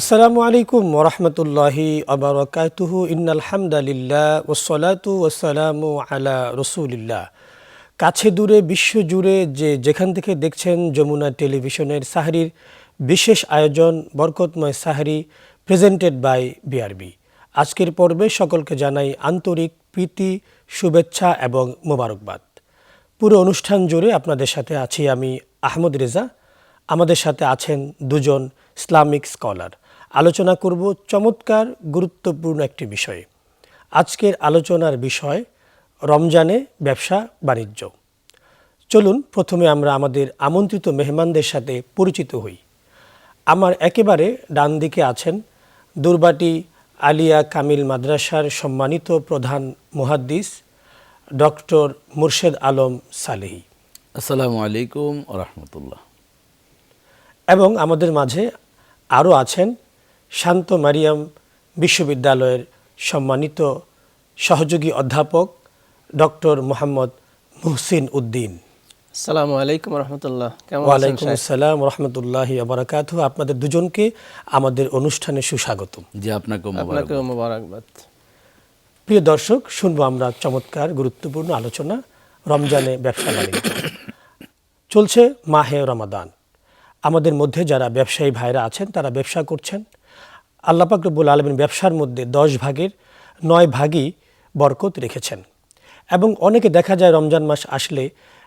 আসসালামু আলাইকুম ওরহমতুল্লাহি আবরাকাতুহু ইন্নাল হামদালিল্লাহ ওয়াসসালাতু ওয়াসসালামু আলা রসুলিল্লাহ। কাছে দূরে বিশ্বজুড়ে যেখান থেকে দেখছেন যমুনা টেলিভিশনের সাহরির বিশেষ আয়োজন বরকতময় সাহরি প্রেজেন্টেড বাই বিআরবি। আজকের পর্বে সকলকে জানাই আন্তরিক প্রীতি, শুভেচ্ছা এবং মোবারকবাদ। পুরো অনুষ্ঠান জুড়ে আপনাদের সাথে আছি আমি আহমদ রেজা। আমাদের সাথে আছেন দুজন ইসলামিক স্কলার। আলোচনা করব চমৎকার গুরুত্বপূর্ণ একটি বিষয়ে। আজকের আলোচনার বিষয় রমজানে ব্যবসা বাণিজ্য। চলুন প্রথমে আমরা আমাদের আমন্ত্রিত মেহমানদের সাথে পরিচিত হই। আমার একেবারে ডান দিকে আছেন দুর্বাটি আলিয়া কামিল মাদ্রাসার সম্মানিত প্রধান মুহাদ্দিস ডক্টর মুর্শেদ আলম সালেহী। আসসালামু আলাইকুম ওয়া রাহমাতুল্লাহ। এবং আমাদের মাঝে আরও আছেন শান্ত মারিয়াম বিশ্ববিদ্যালয়ের সম্মানিত সহযোগী অধ্যাপক ডক্টর মোহাম্মদ মুহসিন উদ্দিন। আসসালামু আলাইকুম রহমতুল্লাহ। ওয়ালাইকুম আসসালাম রহমতুল্লাহি ওয়া বারাকাতুহু। আপনাদের দুজনকে আমাদের অনুষ্ঠানে সুস্বাগতম। জি, আপনাকেও মোবারকবাদ। প্রিয় দর্শক, শুনবো আমরা চমৎকার গুরুত্বপূর্ণ আলোচনা রমজানে ব্যবসা বাণিজ্য। চলছে মাহে রমাদান। আমাদের মধ্যে যারা ব্যবসায়ী ভাইরা আছেন তারা ব্যবসা করছেন। আল্লাহ পাক রব্বুল আলামিন ব্যবসার মধ্যে 10 ভাগের 9 ভাগই বরকত রেখেছেন এবং অনেকে দেখা যায় রমজান মাস আসলে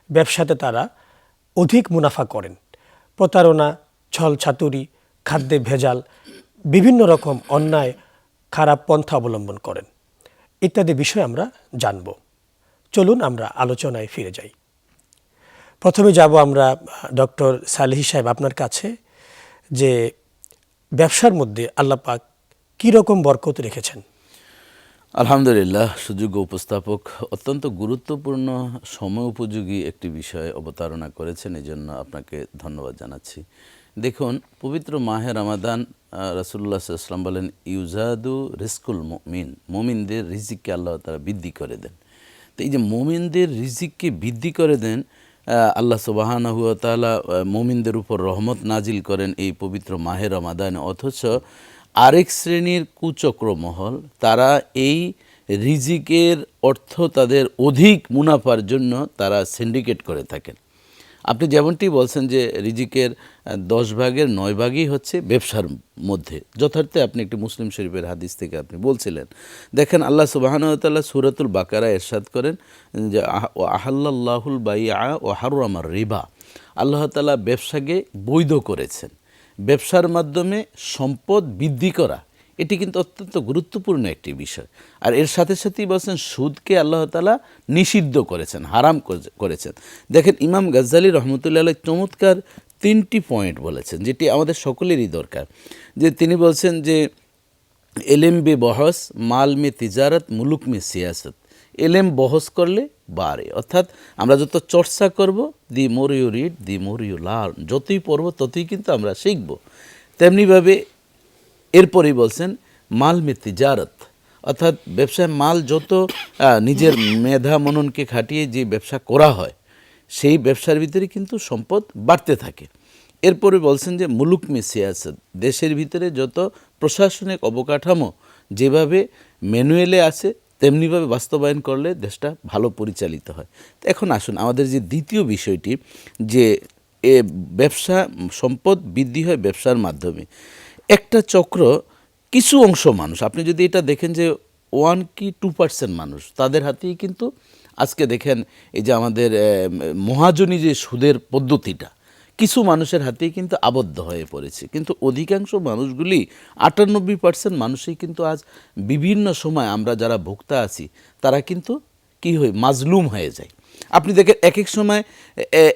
ব্যবসাতে তারা অধিক মুনাফা করেন। প্রতারণা, ছল ছাতুরি, খাদ্যে ভেজাল, বিভিন্ন রকম অন্যায় খারাপ পন্থা অবলম্বন করেন ইত্যাদি বিষয় আমরা জানব। চলুন আমরা আলোচনায় ফিরে যাই। প্রথমে যাব আমরা ডক্টর সালেহী সাহেব আপনার কাছে, যে ব্যবসার মধ্যে আল্লাহ পাক কী রকম বরকত রেখেছেন? আলহামদুলিল্লাহ, সুযোগ্য উপস্থাপক অত্যন্ত গুরুত্বপূর্ণ সময় উপযোগী একটি বিষয় অবতারণা করেছেন, এই জন্য আপনাকে ধন্যবাদ জানাচ্ছি। দেখুন, পবিত্র মাহে রমাদান রাসূলুল্লাহ সাল্লাল্লাহু আলাইহি ওয়াসাল্লাম বলেন, ইউজাদু রিজকুল মুমিন, মুমিনদের রিজিককে আল্লাহ তাআলা বৃদ্ধি করে দেন। তো এই যে মুমিনদের রিজিককে বৃদ্ধি করে দেন, আল্লাহ সুবহানাহু ওয়া তাআলা মুমিনদের উপর রহমত নাজিল করেন এই পবিত্র মাহে রমাদানে। অথচ আরেক শ্রেণীর কুচক্র মহল, তারা এই রিজিকের অর্থ তাদের অধিক মুনাফার জন্য তারা সিন্ডিকেট করে থাকেন। আপনি যেমনটি বলছেন যে রিজিকের 10 ভাগের 9 ভাগই হচ্ছে ব্যবসার মধ্যে, যথার্থে আপনি একটি মুসলিম শরীফের হাদিস থেকে আপনি বলছিলেন। দেখেন, আল্লাহ সুবহানাহু ওয়া তাআলা সূরাতুল বাকারায় ইরশাদ করেন যে আহাল্লাল্লাহুল বাইআ ওয়া হাররামার রিবা, আল্লাহ তাআলা ব্যবসাকে বৈধ করেছেন। ব্যবসার মাধ্যমে সম্পদ বৃদ্ধি করা এটি কিন্তু অত্যন্ত গুরুত্বপূর্ণ একটি বিষয়। আর এর সাথে সাথেই বলছেন সুদকে আল্লাহ তাআলা নিষিদ্ধ করেছেন, হারাম করেছেন। দেখেন, ইমাম গাজ্জালী রহমতুল্লাহ আলাইহি চমৎকার 3টি পয়েন্ট বলেছেন, যেটি আমাদের সকলেরই দরকার। যে তিনি বলছেন যে এলেম বে বহস, মাল মে তিজারত, মুলুক মে সিয়াসত। এলেম বহস করলে বাড়ে, অর্থাৎ আমরা যত চর্চা করব, the more you read the more you learn, যতই পড়ব ততই কিন্তু আমরা শিখব। তেমনিভাবে এরপরেই বলছেন মাল মে তিজারত, অর্থাৎ ব্যবসায় মাল যত নিজের মেধা মননকে খাটিয়ে যে ব্যবসা করা হয়, সেই ব্যবসার ভিতরে কিন্তু সম্পদ বাড়তে থাকে। এরপরে বলছেন যে মুলুক মে সিয়াসত, দেশের ভিতরে যত প্রশাসনিক অবকাঠামো যেভাবে ম্যানুয়ালে আছে তেমনিভাবে বাস্তবায়ন করলে দেশটা ভালো পরিচালিত হয়। তো এখন আসুন, আমাদের যে দ্বিতীয় বিষয়টি, যে ব্যবসা সম্পদ বৃদ্ধি হয় ব্যবসার মাধ্যমে। একটা চক্র, কিছু অংশ মানুষ, আপনি যদি এটা দেখেন যে 1 কি 2% মানুষ, তাদের হাতেই কিন্তু আজকে দেখেন এই যে আমাদের মহাজনী যে সুদের পদ্ধতিটা কিছু মানুষের হাতেই কিন্তু আবদ্ধ হয়ে পড়েছে। কিন্তু অধিকাংশ মানুষগুলি 98% মানুষই কিন্তু আজ বিভিন্ন সময় আমরা যারা ভোক্তা আছি তারা কিন্তু কি হয়, মাজলুম হয়ে যায়। আপনি দেখেন এক এক সময়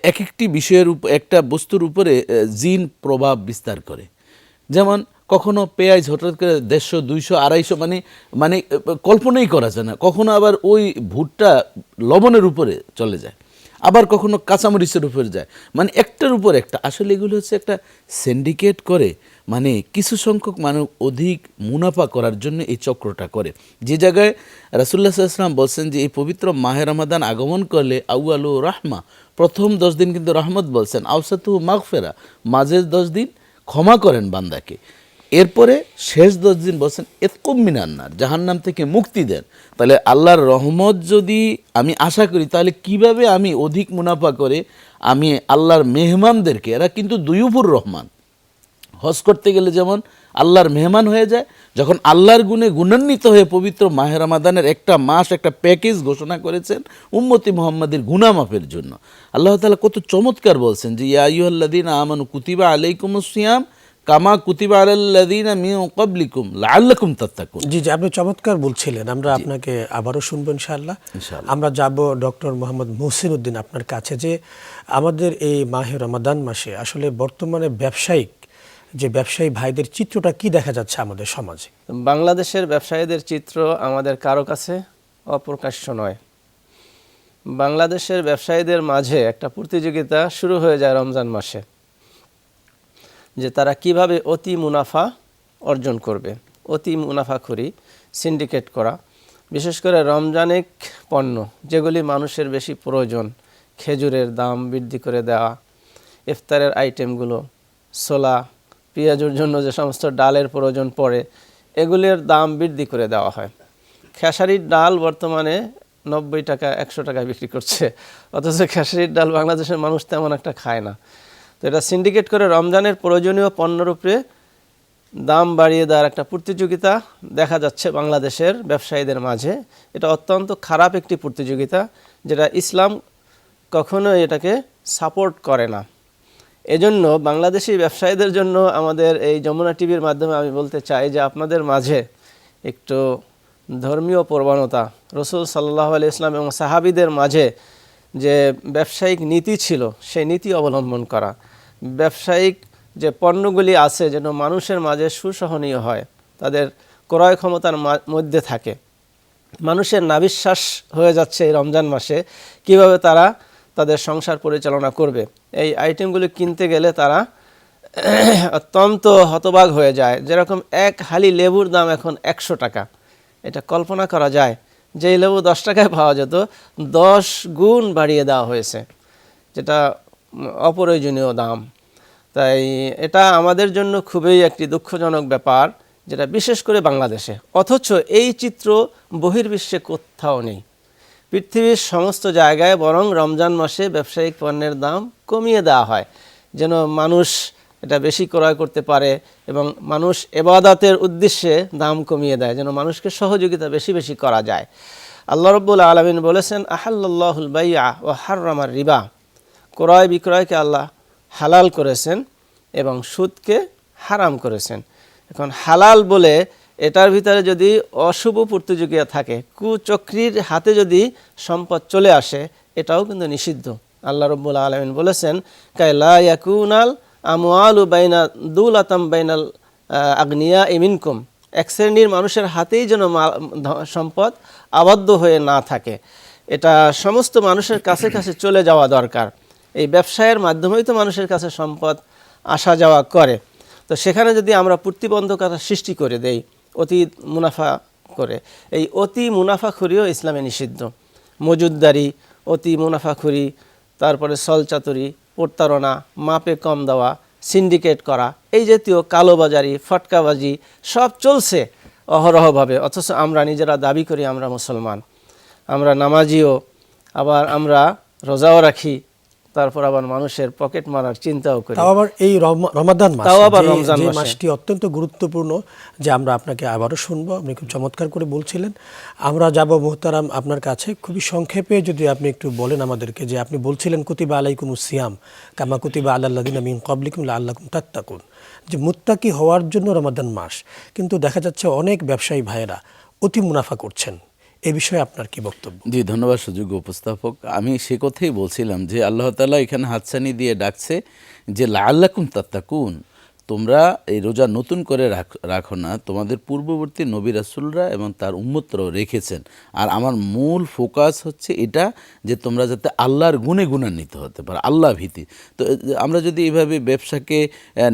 এক একটি বিষয়ের উপর, একটা বস্তুর উপরে জিন প্রভাব বিস্তার করে। যেমন কখনো পেঁয়াজ হঠাৎ করে 150, 200, 250, মানে কল্পনাই করা যায় না। কখনো আবার ওই ভুট্টা লবণের উপরে চলে যায়, আবার কখনো কাঁচামরিচের উপরে যায়, মানে একটার উপর একটা। আসলে এগুলো হচ্ছে একটা সিন্ডিকেট করে, মানে কিছু সংখ্যক মানুষ অধিক মুনাফা করার জন্য এই চক্রটা করে। যে জায়গায় রাসূলুল্লাহ সাল্লাল্লাহু আলাইহি ওয়াসাল্লাম বলছেন যে এই পবিত্র মাহে রমাদান আগমন করলে আউয়ালু রাহমা, প্রথম 10 দিন কিন্তু রহমত বলছেন, আওসাতু মাগফিরা, মাঝের 10 দিন ক্ষমা করেন বান্দাকে। এরপরে শেষ 10 দিন বলছেন এতকুম মিনান্নার, জাহান্নাম থেকে মুক্তি দেন। তাহলে আল্লাহর রহমত যদি আমি আশা করি, তাহলে কিভাবে আমি অধিক মুনাফা করে আমি আল্লাহর মেহমানদেরকে, এরা কিন্তু দুইউফুর রহমান, হজ করতে গেলে যেমন আল্লাহর মেহমান হয়ে যায়, যখন আল্লাহর গুণে গুণান্বিত হয়ে পবিত্র মাহে রমাদানের একটা মাস, একটা প্যাকেজ ঘোষণা করেছেন উম্মতি মুহাম্মাদের গুনাহ মাফের জন্য। আল্লাহ তাআলা কত চমৎকার বলছেন যে ইয়া আইয়ুহাল্লাযীনা আমানু কুতিবা আলাইকুমুস সিয়াম কামা কুতিবা আলাল্লাযীনা মিন ক্বাবলিকুম লাআল্লাকুম তাত্তাকুন। জি জি, আপনি চমৎকার বলছিলেন। আমরা আপনাকে আবারও শুনবো ইনশাআল্লাহ। আমরা যাব ডক্টর মোহাম্মদ মুহসিন উদ্দিন আপনার কাছে, যে আমাদের এই মাহে রমাদান মাসে আসলে বর্তমানে ব্যবসায়ী ভাইদের চিত্রটা কি দেখা যাচ্ছে আমাদের সমাজে? বাংলাদেশের ব্যবসায়ীদের চিত্র আমাদের কারো কাছে অপ্রকাশ্য নয়। বাংলাদেশের ব্যবসায়ীদের মাঝে একটা প্রতিযোগিতা শুরু হয়ে যায় রমজান মাসে, যে তারা কিভাবে অতি মুনাফা অর্জন করবে। অতি মুনাফাখুরি, সিন্ডিকেট করা, বিশেষ করে রমজানিক পণ্য যেগুলি মানুষের বেশি প্রয়োজন, খেজুরের দাম বৃদ্ধি করে দেওয়া, ইফতারের আইটেমগুলো, ছোলা, পেঁয়াজের জন্য যে সমস্ত ডালের প্রয়োজন পড়ে, এগুলির দাম বৃদ্ধি করে দেওয়া হয়। খেসারির ডাল বর্তমানে 90 টাকা 100 টাকায় বিক্রি করছে, অথচ খেসারির ডাল বাংলাদেশের মানুষ তেমন একটা খায় না। তো এটা সিন্ডিকেট করে রমজানের প্রয়োজনীয় পণ্যের উপরে দাম বাড়িয়ে দেওয়ার একটা প্রতিযোগিতা দেখা যাচ্ছে বাংলাদেশের ব্যবসায়ীদের মাঝে। এটা অত্যন্ত খারাপ একটি প্রতিযোগিতা, যেটা ইসলাম কখনোই এটাকে সাপোর্ট করে না। এজন্য বাংলাদেশি ব্যবসায়ীদের জন্য আমাদের এই যমুনা টিভির মাধ্যমে আমি বলতে চাই যে আপনাদের মাঝে একটু ধর্মীয় প্রবণতা, রসুল সাল্লাল্লাহু আলাইহি ওয়াসাল্লাম এবং সাহাবীদের মাঝে যে ব্যবসায়িক নীতি ছিল, সেই নীতি অবলম্বন করা। ব্যবসায়িক যে পণ্যগুলি আছে যেন মানুষের মাঝে সুসহনীয় হয়, তাদের ক্রয় ক্ষমতার মধ্যে থাকে। মানুষের নাবিশ্বাস হয়ে যাচ্ছে এই রমজান মাসে কিভাবে তারা তাদের সংসার পরিচালনা করবে। এই আইটেমগুলি কিনতে গেলে তারা অত্যন্ত হতবাক হয়ে যায়। যেরকম এক হালি লেবুর দাম এখন 100 টাকা। এটা কল্পনা করা যায় যে এই লেবু 10 টাকায় পাওয়া যেত, 10 গুণ বাড়িয়ে দেওয়া হয়েছে, যেটা অপ্রয়োজনীয় দাম। তাই এটা আমাদের জন্য খুবই একটি দুঃখজনক ব্যাপার, যেটা বিশেষ করে বাংলাদেশে। অথচ এই চিত্র বহির্বিশ্বে কোথাও নেই। পৃথিবীর সমস্ত জায়গায় বরং রমজান মাসে ব্যবসায়িক পণ্যের দাম কমিয়ে দেওয়া হয়, যেন মানুষ এটা বেশি ক্রয় করতে পারে এবং মানুষ ইবাদতের উদ্দেশ্যে দাম কমিয়ে দেয়, যেন মানুষকে সহযোগিতা বেশি বেশি করা যায়। আল্লাহ রাব্বুল আলামিন বলেছেন আহাল্লাল্লাহুল বাইআ ওয়া হাররামার রিবা। ক্রয় বিক্রয়কে আল্লাহ হালাল করেছেন এবং সুদকে হারাম করেছেন। এখন হালাল বলে এটার ভিতরে যদি অশুভ প্রতিযোগিতা থাকে, কুচক্রীর হাতে যদি সম্পদ চলে আসে, এটাও কিন্তু নিষিদ্ধ। আল্লাহ রাব্বুল আলামিন বলেছেন কাইলা ইয়াকুনাল আমওয়ালু বাইনা দুলাতাম বাইনাল আগনিয়া মিনকুম। এক শ্রেণীর মানুষের হাতেই যেন সম্পদ আবদ্ধ হয়ে না থাকে, এটা সমস্ত মানুষের কাছে কাছে চলে যাওয়া দরকার। এই ব্যবসায়ের মাধ্যমেই তো মানুষের কাছে সম্পদ আসা যাওয়া করে। তো সেখানে যদি আমরা প্রতিবন্ধকতা সৃষ্টি করে দেই অতি মুনাফা করে, এই অতি মুনাফাখুরিও ইসলামে নিষিদ্ধ। মজুদদারি, অতি মুনাফাখুরি, তারপরে ছলচাতুরি, প্রতারণা, মাপে কম দেওয়া, সিন্ডিকেট করা, এই জাতীয় কালোবাজারি, ফটকাবাজি সব চলছে অহরহভাবে। অথচ আমরা নিজেরা দাবি করি আমরা মুসলমান, আমরা নামাজিও, আবার আমরা রোজাও রাখি, তারপর আবার মানুষের পকেট মারার চিন্তাও করি। তাও আবার এই রমাদান মাস, তাও আবার রমজান যে মাসে। মাসটি অত্যন্ত গুরুত্বপূর্ণ, যে আমরা আপনাকে আবারও শুনবো। আপনি খুব চমৎকার করে বলছিলেন। আমরা যাব মুহতারাম আপনার কাছে, খুবই সংক্ষেপে যদি আপনি একটু বলেন আমাদেরকে, যে আপনি বলছিলেন কুতিবা আলাইকুমুস সিয়াম কামা কুতিবা আলাল্লাযিনা মিন ক্বাবলিকুম লাআল্লাকুম তাত্তাকুন, যে মুত্তাকি হওয়ার জন্য রমাদান মাস। কিন্তু দেখা যাচ্ছে অনেক ব্যবসায়ী ভাইয়েরা অতি মুনাফা করছেন, এ বিষয়ে আপনার কি বক্তব্য? জি, ধন্যবাদ সুযোগ্য উপস্থাপক। আমি সে কথাই বলছিলাম যে আল্লাহ তাআলা এখানে হাতছানি দিয়ে ডাকছে যে লাআল্লাকুম তাত্তাকুন, তোমরা এই রোজা নতুন করে রাখো না, তোমাদের পূর্ববর্তী নবী রাসূলরা এবং তার উম্মতরাও রেখেছেন। আর আমার মূল ফোকাস হচ্ছে এটা যে তোমরা যাতে আল্লাহর গুণে গুণান্বিত হতে পারো, আল্লাহ ভীতি। তো আমরা যদি এইভাবে ব্যবসাকে,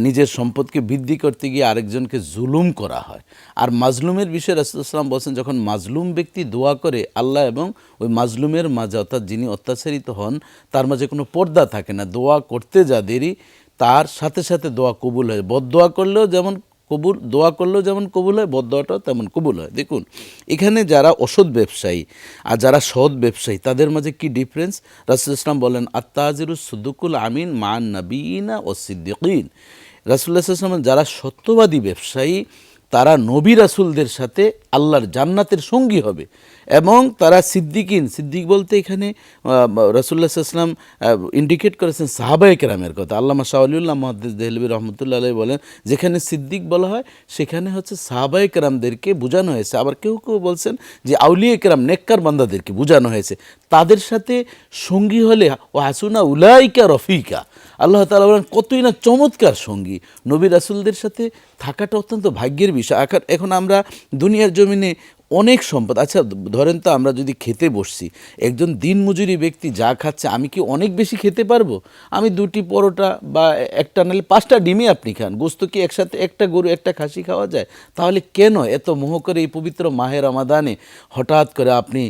নিজের সম্পদকে বৃদ্ধি করতে গিয়ে আরেকজনকে জুলুম করা হয়, আর মাজলুমের বিষয়ে রাসূলুল্লাহ সাল্লাল্লাহু আলাইহি ওয়াসাল্লাম বলছেন যখন মাজলুম ব্যক্তি দোয়া করে আল্লাহ এবং ওই মাজলুমের মাঝে, অর্থাৎ যিনি অত্যাচারিত হন তার মাঝে কোনো পর্দা থাকে না, দোয়া করতে যা দেরি তার সাথে সাথে দোয়া কবুল হয়। বদদোয়া করলেও যেমন কবুল, দোয়া করলেও যেমন কবুল হয়, বদদোয়াটাও তেমন কবুল হয়। দেখুন এখানে যারা অসৎ ব্যবসায়ী আর যারা সৎ ব্যবসায়ী তাদের মাঝে কি ডিফারেন্স? রাসূলুল্লাহ সাল্লাল্লাহু আলাইহি ওয়াসাল্লাম বলেন আত-তাজিরুস সুদুকুল আমিন মান নাবিয়িনা ওয়াস সিদ্দিকিন। রাসূলুল্লাহ সাল্লাল্লাহু আলাইহি ওয়াসাল্লাম যারা সত্যবাদী ব্যবসায়ী তারা নবী রাসূলদের সাথে আল্লাহর জান্নাতের সঙ্গী হবে এবং তারা সিদ্দিকিন, সিদ্দিক বলতে এখানে রাসূলুল্লাহ সাল্লাল্লাহু আলাইহি ওয়াসাল্লাম ইন্ডিকেট করেছেন সাহাবায়ে কেরামের কথা। আল্লামা শাহ ওয়ালিউল্লাহ মুহাদ্দিস দেহলভী রহমতুল্লাহ আলাইহি বলেন যেখানে সিদ্দিক বলা হয় সেখানে হচ্ছে সাহাবায়ে কেরামদেরকে বোঝানো হয়েছে। আবার কেউ কেউ বলছেন যে আউলিয়া কেরাম নেককার বান্দাদেরকে বোঝানো হয়েছে। তাদের সাথে সঙ্গী হলে ও হাসুনা উলাইকা রফিকা, আল্লাহ তাআলা বলেন কতই না চমৎকার সঙ্গী। নবী রাসূলদের সাথে থাকাটা অত্যন্ত ভাগ্যের বিষয়। এখন আমরা দুনিয়ার জমিনে অনেক সম্পদ, আচ্ছা ধরেন তো আমরা যদি খেতে বসছি, একজন দিনমজুরি ব্যক্তি যা খাচ্ছে আমি কি অনেক বেশি খেতে পারবো? আমি 2টি পরোটা বা একটা নাহলে 5টা ডিমই আপনি খান, গোস্ত কি একসাথে একটা গরু একটা খাসি খাওয়া যায়? তাহলে কেন এত মোহ করে এই পবিত্র মাহে রমাদানে হঠাৎ করে আপনি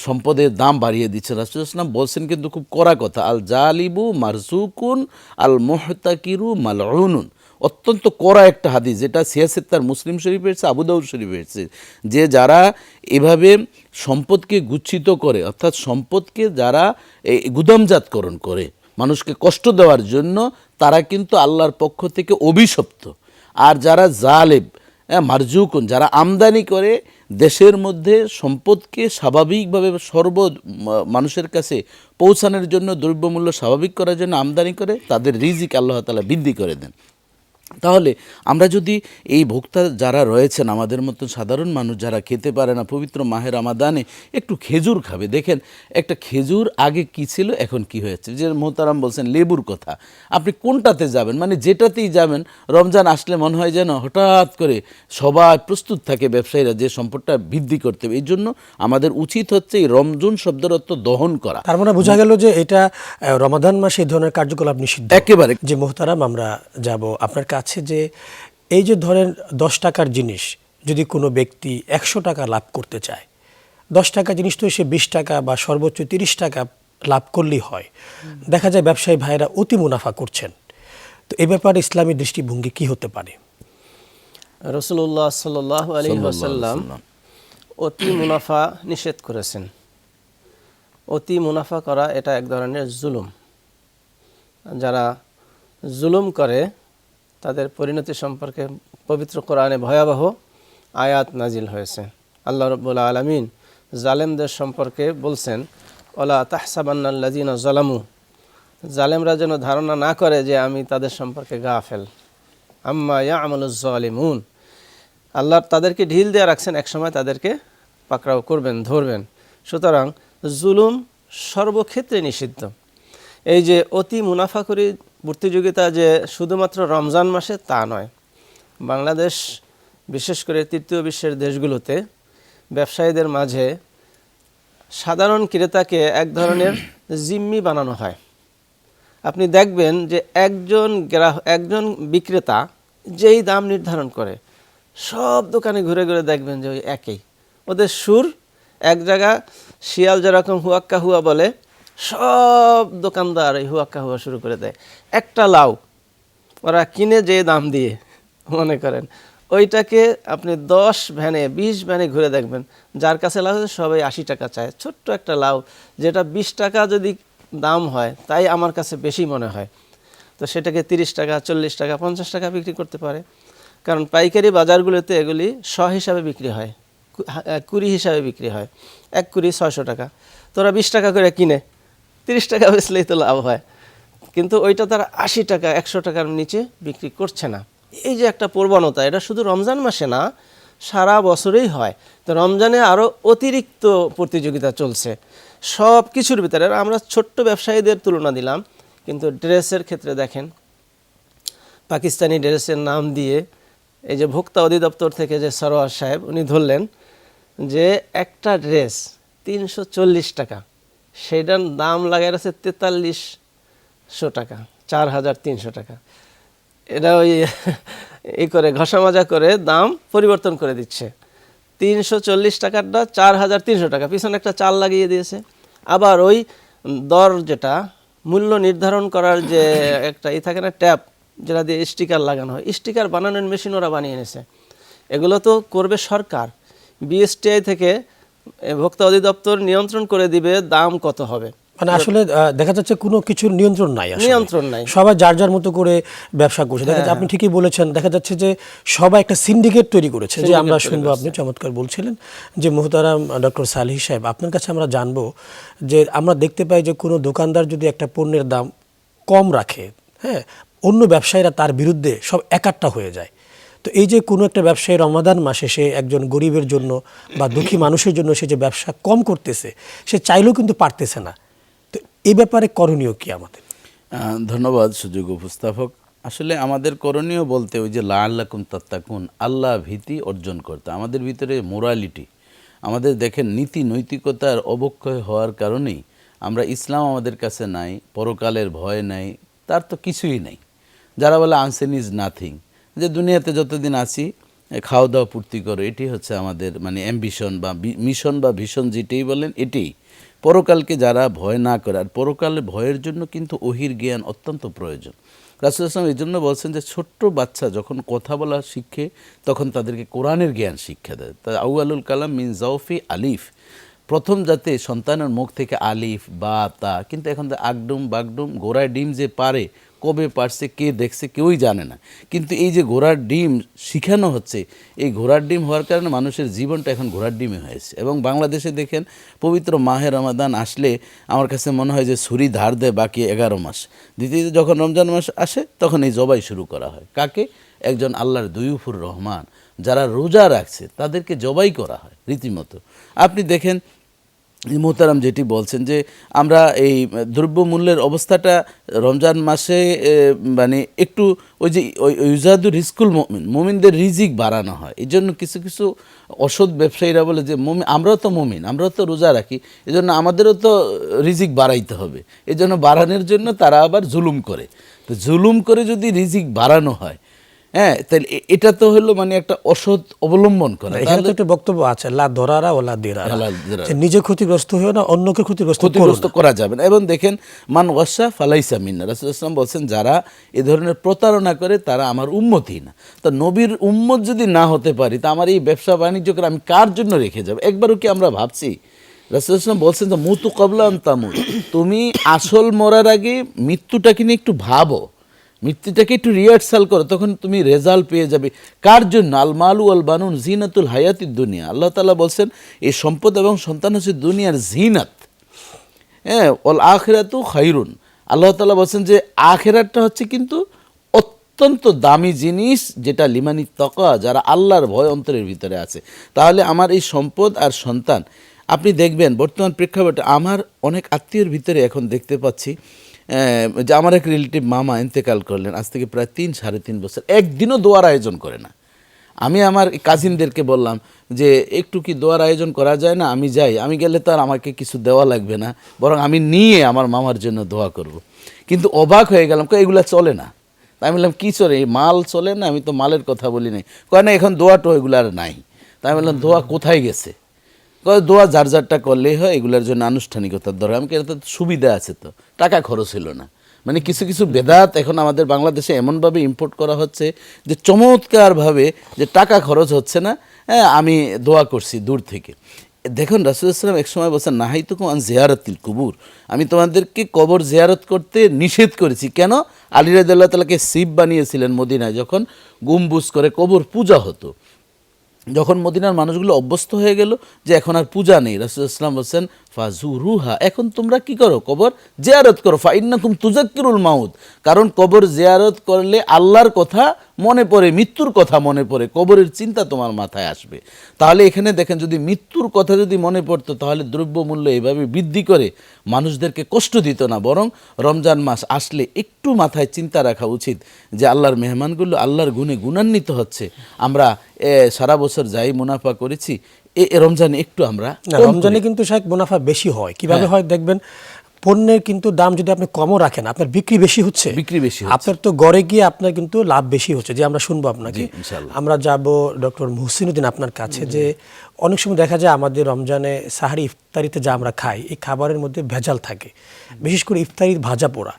সম্পদের দাম বাড়িয়ে দিচ্ছেন? রাসূলুল্লাহ সাল্লাল্লাহু আলাইহি ওয়াসাল্লাম বলছেন কিন্তু খুব কড়া কথা, আল জালিবু মারজুকুন আল মুহতাকিরু মালউনুন। অত্যন্ত কড়া একটা হাদিস, যেটা সিয়াসিত্তার মুসলিম শরীফে এসেছে, আবু দাউদ শরীফে এসেছে, যে যারা এভাবে সম্পদকে গুচ্ছিত করে, অর্থাৎ সম্পদকে যারা গুদামজাতকরণ করে মানুষকে কষ্ট দেওয়ার জন্য, তারা কিন্তু আল্লাহর পক্ষ থেকে অভিশপ্ত। আর যারা জালেব মারজুকুন, যারা আমদানি করে দেশের মধ্যে সম্পদকে স্বাভাবিকভাবে মানুষের কাছে পৌঁছানোর জন্য, দ্রব্যমূল্য স্বাভাবিক করার জন্য আমদানি করে, তাদের রিজিক আল্লাহ তাআলা বৃদ্ধি করে দেন। তাহলে আমরা যদি এই ভোক্তা যারা রয়েছেন আমাদের মতো সাধারণ মানুষ যারা খেতে পারে না, পবিত্র মাহে রমাদানে একটু খেজুর খাবে। দেখেন একটা খেজুর আগে কি ছিল এখন কি হয়েছে, যে মোহতারাম বলছেন লেবুর কথা, আপনি কোনটাতে যাবেন, মানে যেটাতেই যাবেন রমজান আসলে মনে হয় যেন হঠাৎ করে সবাই প্রস্তুত থাকে ব্যবসায়ীরা যে সম্পদটা বৃদ্ধি করতে হবে। এই জন্য আমাদের উচিত হচ্ছে এই রমজান শব্দের অর্থ দহন করা। তার মানে বোঝা গেল যে এটা রমাদান মাসে এই ধরনের কার্যকলাপ নিষিদ্ধ একেবারে। যে মোহতারাম আমরা যাব আপনার কাছে, যে এই যে ধরেন 10 টাকার জিনিস যদি কোনো ব্যক্তি 100 টাকা লাভ করতে চায়, 10 টাকা জিনিস তো সে 20 টাকা বা সর্বোচ্চ 30 টাকা লাভ করলেই হয়। দেখা যায় ব্যবসায়ী ভাইরা অতি মুনাফা করছেন। তো এই ব্যাপারে ইসলামী দৃষ্টিভঙ্গি কি হতে পারে? রাসূলুল্লাহ সাল্লাল্লাহু আলাইহি ওয়াসাল্লাম অতি মুনাফা নিষেধ করেছেন। অতি মুনাফা করা এটা এক ধরনের জুলুম। যারা জুলুম করে তাদের পরিণতি সম্পর্কে পবিত্র কোরআনে ভয়াবহ আয়াত নাজিল হয়েছে। আল্লাহ রাব্বুল আলামিন জালেমদের সম্পর্কে বলছেন, ওয়ালা তাহসাবান্নাল্লাযীনা যালামু, জালেমরা যেন ধারণা না করে যে আমি তাদের সম্পর্কে গাফেল, আম্মা ইয়ামালুজ যালিমুন। আল্লাহ তাদেরকে ঢিল দিয়ে রাখছেন, একসময় তাদেরকে পাকড়াও করবেন, ধরবেন। সুতরাং জুলুম সর্বক্ষেত্রে নিষিদ্ধ। এই যে অতি মুনাফাখুরি প্রতিযোগিতা যে শুধুমাত্র রমজান মাসে তা নয়, বাংলাদেশ বিশেষ করে তৃতীয় বিশ্বের দেশগুলোতে ব্যবসায়ীদের মাঝে সাধারণ ক্রেতাকে এক ধরনের জিম্মি বানানো হয়। আপনি দেখবেন যে একজন বিক্রেতা যেই দাম নির্ধারণ করে, সব দোকানে ঘুরে ঘুরে দেখবেন যে ওই একই, ওদের সুর এক জায়গা। শিয়াল যেরকম হুয়াক্কা হুয়া বলে, সব দোকানদার এই হুয়াক্কা হুয়া শুরু করে দেয়। একটা লাউ ওরা কিনে যে দাম দিয়ে, মনে করেন ওইটাকে আপনি 10 ভ্যানে 20 ভ্যানে ঘুরে দেখবেন, যার কাছে লাউ সবাই 80 টাকা চায়। ছোট্ট একটা লাউ যেটা 20 টাকা যদি দাম হয়, তাই আমার কাছে বেশি মনে হয়, তো সেটাকে 30 টাকা 40 টাকা 50 টাকা বিক্রি করতে পারে। কারণ পাইকারি বাজারগুলোতে এগুলি হিসাবে বিক্রি হয়, কুড়ি হিসাবে বিক্রি হয়। 1 কুড়ি 600 টাকা, তোরা 20 টাকা করে কিনে 30 টাকা বেচলেই তো লাভ হয়। কিন্তু ওইটা তারা 80 টাকা 100 টাকার নিচে বিক্রি করছে না। এই যে একটা প্রবণতা, এটা শুধু রমজান মাসে না, সারা বছরেই হয়। তো রমজানে আরও অতিরিক্ত প্রতিযোগিতা চলছে সব কিছুর ভিতরে। আমরা ছোট্ট ব্যবসায়ীদের তুলনা দিলাম, কিন্তু ড্রেসের ক্ষেত্রে দেখেন, পাকিস্তানি ড্রেসের নাম দিয়ে এই যে ভোক্তা অধিদপ্তর থেকে যে সরোয়ার সাহেব উনি ধরলেন যে একটা ড্রেস 340 টাকা, সেটার দাম লাগাই আছে 4300 টাকা, 4300 টাকা। এটা ওই এই করে ঘষা মাজা করে দাম পরিবর্তন করে দিচ্ছে। 340 টাকারটা 4300 টাকা, পিছনে একটা চাল লাগিয়ে দিয়েছে। আবার ওই দর যেটা মূল্য নির্ধারণ করার যে একটা থাকে না ট্যাব, যেটা দিয়ে স্টিকার লাগানো হয়, স্টিকার বানানোর মেশিন ওরা বানিয়ে এনেছে। এগুলো তো করবে সরকার, বিএসটিআই থেকে ভোক্তা অধিদপ্তর নিয়ন্ত্রণ করে দিবে দাম কত হবে। মানে আসলে দেখা যাচ্ছে কোনো কিছুর নিয়ন্ত্রণ নাই, আসলে নিয়ন্ত্রণ নাই। সবাই যার যার মতো করে ব্যবসা করছে। দেখা যাচ্ছে, আপনি ঠিকই বলেছেন, দেখা যাচ্ছে যে সবাই একটা সিন্ডিকেট তৈরি করেছে। যে আমরা শুনবো, আপনি চমৎকার বলছিলেন যে মুহতারাম ডক্টর সালেহী সাহেব, আপনার কাছে আমরা জানবো যে আমরা দেখতে পাই যে কোনো দোকানদার যদি একটা পণ্যের দাম কম রাখে, হ্যাঁ, অন্য ব্যবসায়ীরা তার বিরুদ্ধে সব একাট্টা হয়ে যায়। তো এই যে কোনো একটা ব্যবসায়ী রমাদান মাসে সে একজন গরিবের জন্য বা দুঃখী মানুষের জন্য সে যে ব্যবসা কম করতেছে, সে চাইলেও কিন্তু পারতেছে না। তো এই ব্যাপারে করণীয় কি আমাদের? ধন্যবাদ সুযোগ্য উপস্থাপক। আসলে আমাদের করণীয় বলতে ওই যে লাআল্লাকুম তাত্তাকুন, আল্লাহ ভীতি অর্জন করতে, আমাদের ভিতরে মোরালিটি, আমাদের দেখেন নীতি নৈতিকতার অবক্ষয় হওয়ার কারণেই আমরা, ইসলাম আমাদের কাছে নাই, পরকালের ভয় নাই, তার তো কিছুই নাই। যারা বলে আনসেন ইজ নাথিং, যে দুনিয়াতে যতদিন আছি খাওয়া দাওয়া পূর্তি করো, এটি হচ্ছে আমাদের মানে অ্যাম্বিশন বা মিশন বা ভিশন, যেটাই বলেন এটাই। পরকালকে যারা ভয় না করে, আর পরকালের ভয়ের জন্য কিন্তু ওহির জ্ঞান অত্যন্ত প্রয়োজন। রাসূল সাল্লাল্লাহু আলাইহি ওয়াসাল্লাম এই জন্য বলছেন যে ছোট্ট বাচ্চা যখন কথা বলা শিখে তখন তাদেরকে কোরআনের জ্ঞান শিক্ষা দেয়। তা আউয়ালুল কালাম মিন জাওফি আলিফ, প্রথম যাতে সন্তানের মুখ থেকে আলিফ বা তা, কিন্তু এখন তো আগডুম বাগডুম, ঘোড়ায় ডিম যে পারে, কবে পারছে, কে দেখছে, কেউই জানে না। কিন্তু এই যে ঘোড়ার ডিম শিখানো হচ্ছে, এই ঘোড়ার ডিম হওয়ার কারণে মানুষের জীবনটা এখন ঘোড়ার ডিমে হয়েছে। এবং বাংলাদেশে দেখেন পবিত্র মাহে রমাদান আসলে আমার কাছে মনে হয় যে ছুরি ধার দেয় বাকি 11 মাস। দ্বিতীয়ত যখন রমজান মাস আসে তখন এই জবাই শুরু করা হয়। কাকে? একজন আল্লাহর দয়ুফুর রহমান যারা রোজা রাখছে তাদেরকে জবাই করা হয় রীতিমতো। আপনি দেখেন মোহতারাম যেটি বলছেন যে আমরা এই দ্রব্যমূল্যের অবস্থাটা রমজান মাসে মানে একটু ওই যে ইউজাদুর রিস্কুল মুমিনদের রিজিক বাড়ানো হয়। এই জন্য কিছু কিছু অসৎ ব্যবসায়ীরা বলে যে আমরাও তো মুমিন, আমরাও তো রোজা রাখি, এই জন্য আমাদেরও তো রিজিক বাড়াইতে হবে। এই জন্য বাড়ানোর জন্য তারা আবার জুলুম করে। তো জুলুম করে যদি রিজিক বাড়ানো হয়, হ্যাঁ, তাহলে এটা তো হলো মানে একটা অসৎ অবলম্বন করা। এখানে তো একটা বক্তব্য আছে, লা দরারা ওয়া লা দিরারা, যে নিজে ক্ষতিগ্রস্ত হয়েও না, অন্যকে ক্ষতিগ্রস্ত করা যাবে না। এবং দেখেন মান ওয়াসা ফালাইসা মিন্না, রাসূলুল্লাহ সাল্লাল্লাহু আলাইহি ওয়াসাল্লাম বলছেন যারা এ ধরনের প্রতারণা করে তারা আমার উম্মতই না। তো নবীর উম্মত যদি না হতে পারি, তা আমার এই ব্যবসা বাণিজ্য করে আমি কার জন্য রেখে যাব? একবারও কি আমরা ভাবছি? রাসূলুল্লাহ সাল্লাল্লাহু আলাইহি ওয়াসাল্লাম বলছেন যে মুতু ক্বাবলা আন তামুত, তুমি আসল মরার আগে মৃত্যুটাকে নিয়ে একটু ভাবো, মৃত্যুটাকে একটু রিহার্সাল করো, তখন তুমি রেজাল্ট পেয়ে যাবে। কার জন্য? আল মালু আল বানুন জিনাতুল হায়াতিদ দুনিয়া, আল্লাহ তাআলা বলছেন এই সম্পদ এবং সন্তান হচ্ছে দুনিয়ার জিনাত। হ্যাঁ, অল আখিরাতু খায়রুন, আল্লাহ তাআলা বলছেন যে আখিরাতটা হচ্ছে কিন্তু অত্যন্ত দামি জিনিস, যেটা লিমানি তাকা, যারা আল্লাহর ভয় অন্তরের ভিতরে আছে। তাহলে আমার এই সম্পদ আর সন্তান, আপনি দেখবেন বর্তমান প্রেক্ষাপটে আমার অনেক আত্মীয়ের ভিতরে এখন দেখতে পাচ্ছি যে আমার এক রিলেটিভ মামা ইন্তেকাল করলেন আজ থেকে প্রায় 3-3.5 বছর, একদিনও দোয়ার আয়োজন করে না। আমি আমার কাজিনদেরকে বললাম যে একটু কি দোয়ার আয়োজন করা যায় না, আমি যাই, আমি গেলে তো আর আমাকে কিছু দেওয়া লাগবে না, বরং আমি নিয়ে আমার মামার জন্য দোয়া করব। কিন্তু অবাক হয়ে গেলাম, এগুলা চলে না। তাই আমি বললাম কী চলে? এই মাল চলে না? আমি তো মালের কথা বলি নাই। কয় না, এখন দোয়া টো এগুলো আর নাই। তাই আমি বললাম দোয়া কোথায় গেছে? দোয়া যার যারটা করলেই হয়, এগুলোর জন্য আনুষ্ঠানিকতার দরকার। আমি এটা তো সুবিধা আছে, তো টাকা খরচ হলো না। মানে কিছু কিছু বেদাত এখন আমাদের বাংলাদেশে এমনভাবে ইম্পোর্ট করা হচ্ছে যে চমৎকারভাবে, যে টাকা খরচ হচ্ছে না, হ্যাঁ, আমি দোয়া করছি দূর থেকে। দেখুন রাসূলুল্লাহ সাল্লাল্লাহু আলাইহি ওয়াসাল্লাম এক সময় বলছেন নাহাইতুকুম আন জিয়ারাতিল কুবুর, আমি তোমাদেরকে কবর জিয়ারত করতে নিষেধ করেছি। কেন? আলী রাদিয়াল্লাহু তাআলাকে শিব বানিয়েছিলেন মদিনায়, যখন গম্বুজ করে কবর পূজা হতো। যখন মদিনার মানুষগুলো অভ্যস্ত হয়ে গেল যে এখন আর পূজা নেই, রাসূলুল্লাহ সাল্লাল্লাহু আলাইহি ওয়াসাল্লাম বলছেন ফাজুরুহা, এখন তোমরা কি করো? কবর জিয়ারত করো। ফাইন্নাকুম তুযাক্কিরুল মাউত, কারণ কবর জিয়ারত করলে আল্লাহর কথা মনে পড়ে, মৃত্যুর কথা মনে পড়ে, কবরের চিন্তা তোমার মাথায় আসবে। তাহলে এখানে দেখেন, যদি মৃত্যুর কথা যদি মনে পড়তো, তাহলে দ্রব্যমূল্য এভাবে বৃদ্ধি করে মানুষদেরকে কষ্ট দিত না। বরং রমজান মাস আসলে একটু মাথায় চিন্তা রাখা উচিত যে আল্লাহর মেহমানগুলো আল্লাহর গুণে গুণান্বিত হচ্ছে। আমরা সারা বছর যাই মুনাফা করেছি, রমজানে একটু আমরা রমজানে কিন্তু শায়েখ মুনাফা বেশি হয়। কিভাবে হয় দেখবেন, পণ্যের কিন্তু দাম যদি আপনি কমও রাখেন, আপনার বিক্রি বেশি হচ্ছে, বিক্রি বেশি হচ্ছে। আপনার তো গড়ে গিয়ে আপনার কিন্তু লাভ বেশি হচ্ছে। যে আমরা শুনবো আপনাকে, জি, ইনশাআল্লাহ। আমরা যাব ডক্টর মুহসিনুদ্দিন আপনার কাছে, যে অনেক সময় দেখা যায় আমাদের রমজানে সাহারি ইফতারিতে যা আমরা খাই, এই খাবারের মধ্যে ভেজাল থাকে, বিশেষ করে ইফতারির ভাজা পোড়া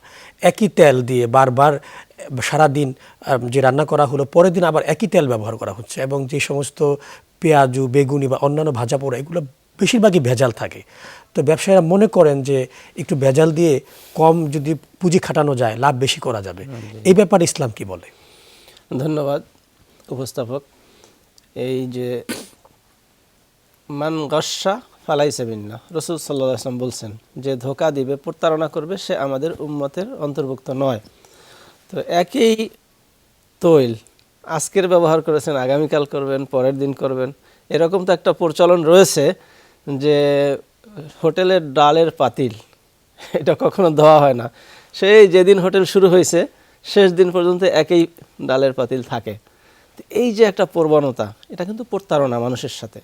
একই তেল দিয়ে বারবার সারাদিন যে রান্না করা হলো, পরের দিন আবার একই তেল ব্যবহার করা হচ্ছে, এবং যে সমস্ত পেঁয়াজু, বেগুনি বা অন্যান্য ভাজা পোড়া এগুলো বেশিরভাগই ভেজাল থাকে। তো ব্যবসায়ীরা মনে করেন যে একটু ভেজাল দিয়ে কম যদি পুঁজি খাটানো যায়, লাভ বেশি করা যাবে। এই ব্যাপারে ইসলাম কি বলে? ধন্যবাদ উপস্থাপক। এই যে মান গস্যা ফালাইসা মিন্না, রাসূল সাল্লাল্লাহু আলাইহি ওয়াসাল্লাম বলছেন যে ধোঁকা দিবে, প্রতারণা করবে, সে আমাদের উম্মতের অন্তর্ভুক্ত নয়। তো একই তৈল আজকের ব্যবহার করেছেন, আগামীকাল করবেন, পরের দিন করবেন, এরকম তো একটা প্রচলন রয়েছে যে হোটেলের ডালের পাতিল এটা কখনো ধোয়া হয় না, সেই যেদিন হোটেল শুরু হয়েছে শেষ দিন পর্যন্ত একই ডালের পাতিল থাকে। তো এই যে একটা প্রবণতা, এটা কিন্তু প্রতারণা মানুষের সাথে।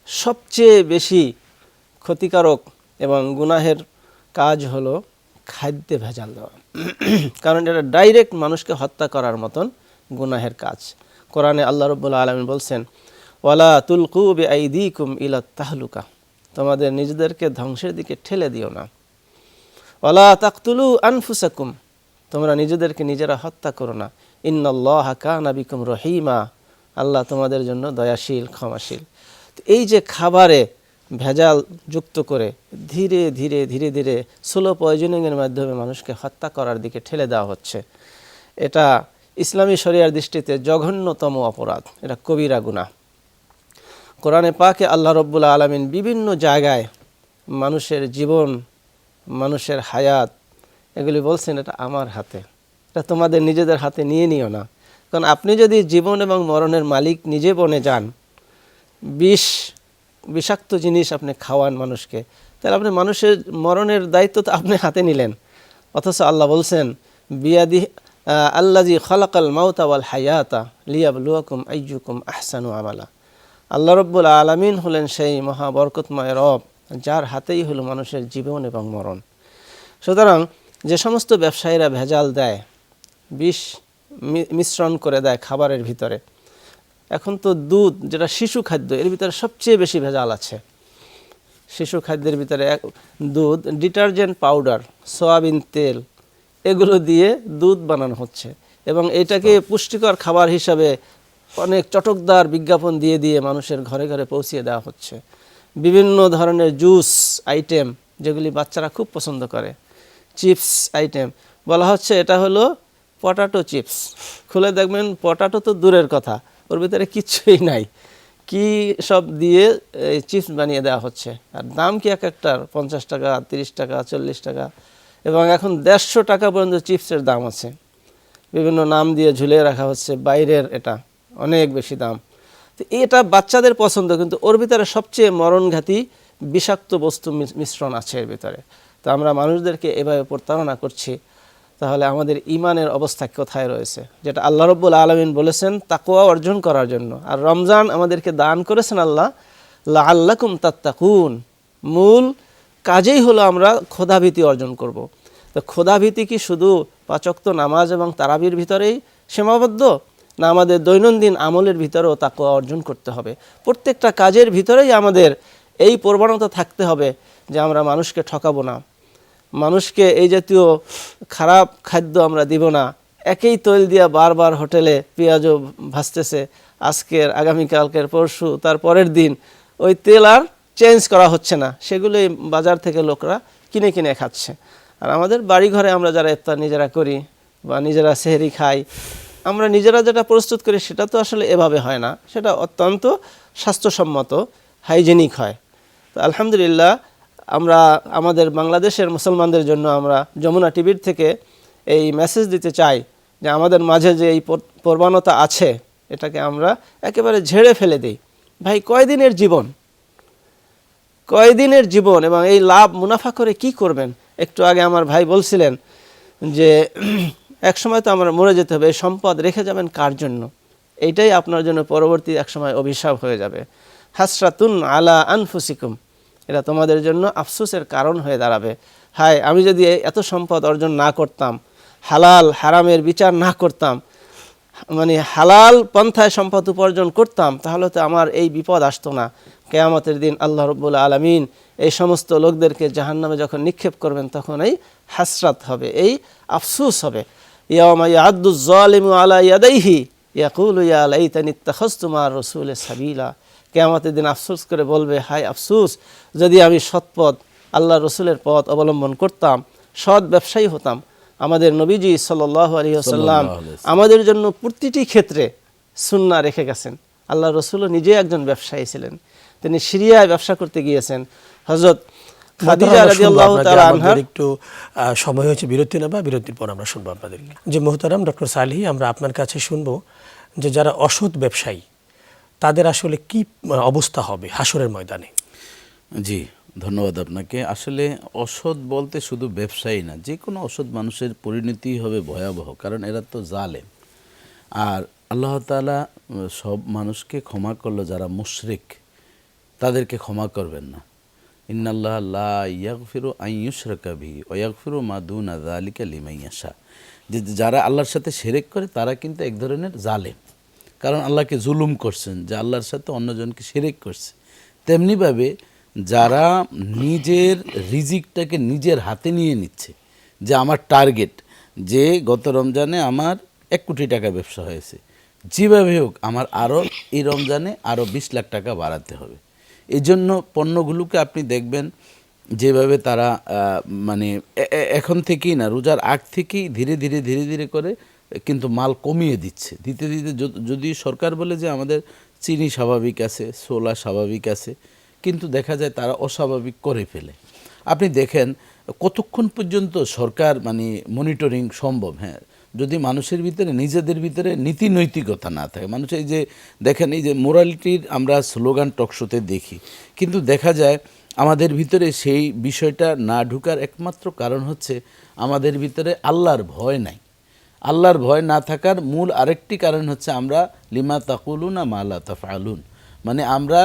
সবচেয়ে বেশি ক্ষতিকারক এবং গুনাহের কাজ হলো খাদ্যে ভেজাল দেওয়া, কারণ এটা ডাইরেক্ট মানুষকে হত্যা করার মতন গুনাহের কাজ। কোরআনে আল্লাহ রাব্বুল আলামিন বলছেন, ওয়ালা তুলকু বিআইদিকুম ইলা তাহলুকা, তোমাদের নিজেদেরকে ধ্বংসের দিকে ঠেলে দিও না। ওয়ালা তাকতুলু আনফুসাকুম, তোমরা নিজেদেরকে নিজেরা হত্যা করো না। ইন্নাল্লাহা কানা বিকুম রহিমা, আল্লাহ তোমাদের জন্য দয়াশীল, ক্ষমাশীল। তো এই যে খাবারে ভেজাল যুক্ত করে ধীরে ধীরে ধীরে ধীরে স্লো পয়জনিংয়ের মাধ্যমে মানুষকে হত্যা করার দিকে ঠেলে দেওয়া হচ্ছে, এটা ইসলামী শরিয়ার দৃষ্টিতে জঘন্যতম অপরাধ, এটা কবিরা গুনাহ। কোরআনে পাকে আল্লাহ রাব্বুল আলামিন বিভিন্ন জায়গায় মানুষের জীবন, মানুষের হায়াত, এগুলি বলছেন এটা আমার হাতে, এটা তোমাদের নিজেদের হাতে নিয়ে নিও না। কারণ আপনি যদি জীবন এবং মরণের মালিক নিজে বনে যান, বিষাক্ত জিনিস আপনি খাওয়ান মানুষকে, তাহলে আপনি মানুষের মরণের দায়িত্ব তো আপনি হাতে নিলেন। অথচ আল্লাহ বলছেন, বিয়াদি আল্লাজি খালাকাল মাউতা ওয়াল হায়াতা লিয়াবলুয়াকুম আইয়ুকুম আহসানু আমালা। আল্লাহ রাব্বুল আলামিন হলেন সেই মহাবরকতময় রব, যার হাতেই হলো মানুষের জীবন এবং মরণ। সুতরাং যে সমস্ত ব্যবসায়ীরা ভেজাল দেয়, বিষ মিশ্রণ করে দেয় খাবারের ভিতরে, এখন তো দুধ যেটা শিশু খাদ্য, এর ভিতরে সবচেয়ে বেশি ভেজাল আছে। শিশু খাদ্যের ভিতরে দুধ, ডিটারজেন্ট পাউডার, সয়াবিন তেল, এগুলো দিয়ে দুধ বানানো হচ্ছে, এবং এটাকে পুষ্টিকর খাবার হিসাবে অনেক চটকদার বিজ্ঞাপন দিয়ে দিয়ে মানুষের ঘরে ঘরে পৌঁছিয়ে দেওয়া হচ্ছে। বিভিন্ন ধরনের জুস আইটেম যেগুলি বাচ্চারা খুব পছন্দ করে, চিপস আইটেম, বলা হচ্ছে এটা হলো পটাটো চিপস। খুলে দেখবেন পটাটো তো দূরের কথা, ওর ভিতরে কিচ্ছুই নাই, কি সব দিয়ে চিপস বানিয়ে দেওয়া হচ্ছে। আর দাম কি এক একটার 50 টাকা, 30 টাকা, 40 টাকা, এবং এখন 150 টাকা পর্যন্ত চিপসের দাম আছে। বিভিন্ন নাম দিয়ে ঝুলিয়ে রাখা হচ্ছে, বাইরের এটা অনেক বেশি দাম। তো এটা বাচ্চাদের পছন্দ, কিন্তু ওর ভিতরে সবচেয়ে মরণঘাতী বিষাক্ত বস্তু মিশ্রণ আছে এর ভিতরে। তো আমরা মানুষদেরকে এভাবে প্রতারণা করছি, তাহলে আমাদের ঈমানের অবস্থা কোথায় রয়েছে? যেটা আল্লাহ রাব্বুল আলামিন বলেছেন তাকওয়া অর্জন করার জন্য, আর রমজান আমাদেরকে দান করেছেন আল্লাহ লাআল্লাকুম তাত্তাকুন, মূল কাজেই হলো আমরা খোদাভীতি অর্জন করব। তো খোদাভীতি কি শুধু 5 ওয়াক্ত নামাজ এবং তারাবির ভিতরেই সীমাবদ্ধ, না আমাদের দৈনন্দিন আমলের ভিতরেও তাকওয়া অর্জন করতে হবে? প্রত্যেকটা কাজের ভিতরেই আমাদের এই প্রবণতা থাকতে হবে যে আমরা মানুষকে ঠকাবো না, মানুষকে এই জাতীয় খারাপ খাদ্য আমরা দিব না। একই তৈল দিয়া বারবার হোটেলে পেঁয়াজও ভাজতেছে, আজকের, আগামীকালকের, পরশু, তার পরের দিন ওই তেল আর চেঞ্জ করা হচ্ছে না, সেগুলোই বাজার থেকে লোকরা কিনে কিনে খাচ্ছে। আর আমাদের বাড়িঘরে আমরা যারা ইফতার নিজেরা করি বা নিজেরা সেহরি খাই, আমরা নিজেরা যেটা প্রস্তুত করি সেটা তো আসলে এভাবে হয় না, সেটা অত্যন্ত স্বাস্থ্যসম্মত, হাইজেনিক হয়। তো আলহামদুলিল্লাহ, আমরা আমাদের বাংলাদেশের মুসলমানদের জন্য আমরা যমুনা টিভির থেকে এই মেসেজ দিতে চাই যে আমাদের মাঝে যে এই প্রবণতা আছে, এটাকে আমরা একেবারে ঝেড়ে ফেলে দিই। ভাই, কয়দিনের জীবন, কয়দিনের জীবন, এবং এই লাভ মুনাফা করে কি করবেন? একটু আগে আমার ভাই বলছিলেন যে এক সময় তো আমরা মরে যেতে হবে, এই সম্পদ রেখে যাবেন কার জন্য? এইটাই আপনার জন্য পরবর্তী এক সময় অভিশাপ হয়ে যাবে। হাসরাতুন আলা আনফুসিকুম, এটা তোমাদের জন্য আফসোসের কারণ হয়ে দাঁড়াবে। হায়, আমি যদি এত সম্পদ অর্জন না করতাম, হালাল হারামের বিচার না করতাম, মানে হালাল পন্থায় সম্পদ উপার্জন করতাম, তাহলে তো আমার এই বিপদ আসতো না। কিয়ামতের দিন আল্লাহ রাব্বুল আলামিন এই সমস্ত লোকদেরকে জাহান্নামে যখন নিক্ষেপ করবেন, তখন এই হাসরাত হবে, এই আফসোস হবে। ইয়াওমা ইয়া'আদ্দু যালিমু আলা ইয়াদাইহি ইয়াকুলু ইয়া লাইতানি ইত্তাখাযতু মা'আর রাসূলি সাবিলা। কিয়ামতের দিন আফসোস করে বলবে, হায় আফসোস, যদি আমি সৎপথ আল্লাহ রসুলের পথ অবলম্বন করতাম, সৎ ব্যবসায়ী হতাম। আমাদের নবীজি সাল্লাল্লাহু আলাইহি ওয়াসাল্লাম আমাদের জন্য প্রতিটি ক্ষেত্রে সুন্নাহ রেখে গেছেন। আল্লাহ রসুলও নিজে একজন ব্যবসায়ী ছিলেন, তিনি সিরিয়ায় ব্যবসা করতে গিয়েছেন। হযরত খাদিজা রাদিয়াল্লাহু তাআলা আনহা, একটু সময় হয়েছে বিরতি নেবা, বিরতির পর আমরা শুনবো আপনাদেরকে। যে মোহতারাম ডক্টর সালেহী, আমরা আপনার কাছে শুনবো যে যারা অসৎ ব্যবসায়ী তাদের আসলে কি অবস্থা হবে হাসরের ময়দানে। জি, ধন্যবাদ আপনাকে। আসলে অসৎ বলতে শুধু ব্যবসায়ী না, যে কোনো অসৎ মানুষের পরিণতি হবে ভয়াবহ, কারণ এরা তো জালেম। আর আল্লাহ তাআলা সব মানুষকে ক্ষমা করলো, যারা মুশরিক তাদেরকে ক্ষমা করবেন না। ইন্নাল্লাহ লা ইয়াগফিরু আন ইউশরাকা বিহি ওয়া ইয়াগফিরু মা দুনা যালিকা লিমান ইয়াশা। যে যারা আল্লাহর সাথে শিরক করে তারা কিন্তু এক ধরনের জালেম, কারণ আল্লাহকে জুলুম করছেন, যে আল্লাহর সাথে অন্যজনকে শিরক করছে। তেমনিভাবে যারা নিজের রিজিকটাকে নিজের হাতে নিয়ে নিচ্ছে, যে আমার টার্গেট, যে গত রমজানে আমার 1 কোটি টাকা ব্যবসা হয়েছে, যেভাবে হোক আমার আরও এই রমজানে আরও 20 লাখ টাকা বাড়াতে হবে। এই জন্য পণ্যগুলোকে আপনি দেখবেন যেভাবে তারা মানে এখন থেকেই না, রোজার আগ থেকেই ধীরে ধীরে ধীরে ধীরে করে কিন্তু মাল কমিয়ে দিচ্ছে। দিতে দিতে যদি সরকার বলে যে আমাদের চিনি স্বাভাবিক আছে, ছোলা স্বাভাবিক আছে, কিন্তু দেখা যায় তারা অস্বাভাবিক করে ফেলে। আপনি দেখেন কতক্ষণ পর্যন্ত সরকার মানে মনিটরিং সম্ভব? হ্যাঁ, যদি মানুষের ভিতরে নিজেদের ভিতরে নীতি নৈতিকতা না থাকে। মানুষ এই যে দেখেন, এই যে মোরালিটির আমরা স্লোগান টকশোতে দেখি, কিন্তু দেখা যায় আমাদের ভিতরে সেই বিষয়টা না ঢুকার একমাত্র কারণ হচ্ছে আমাদের ভিতরে আল্লাহর ভয় নাই। আল্লাহর ভয় না থাকার মূল আরেকটি কারণ হচ্ছে আমরা লিমা তাকুলুনা মা লা তাফআলুন, মানে আমরা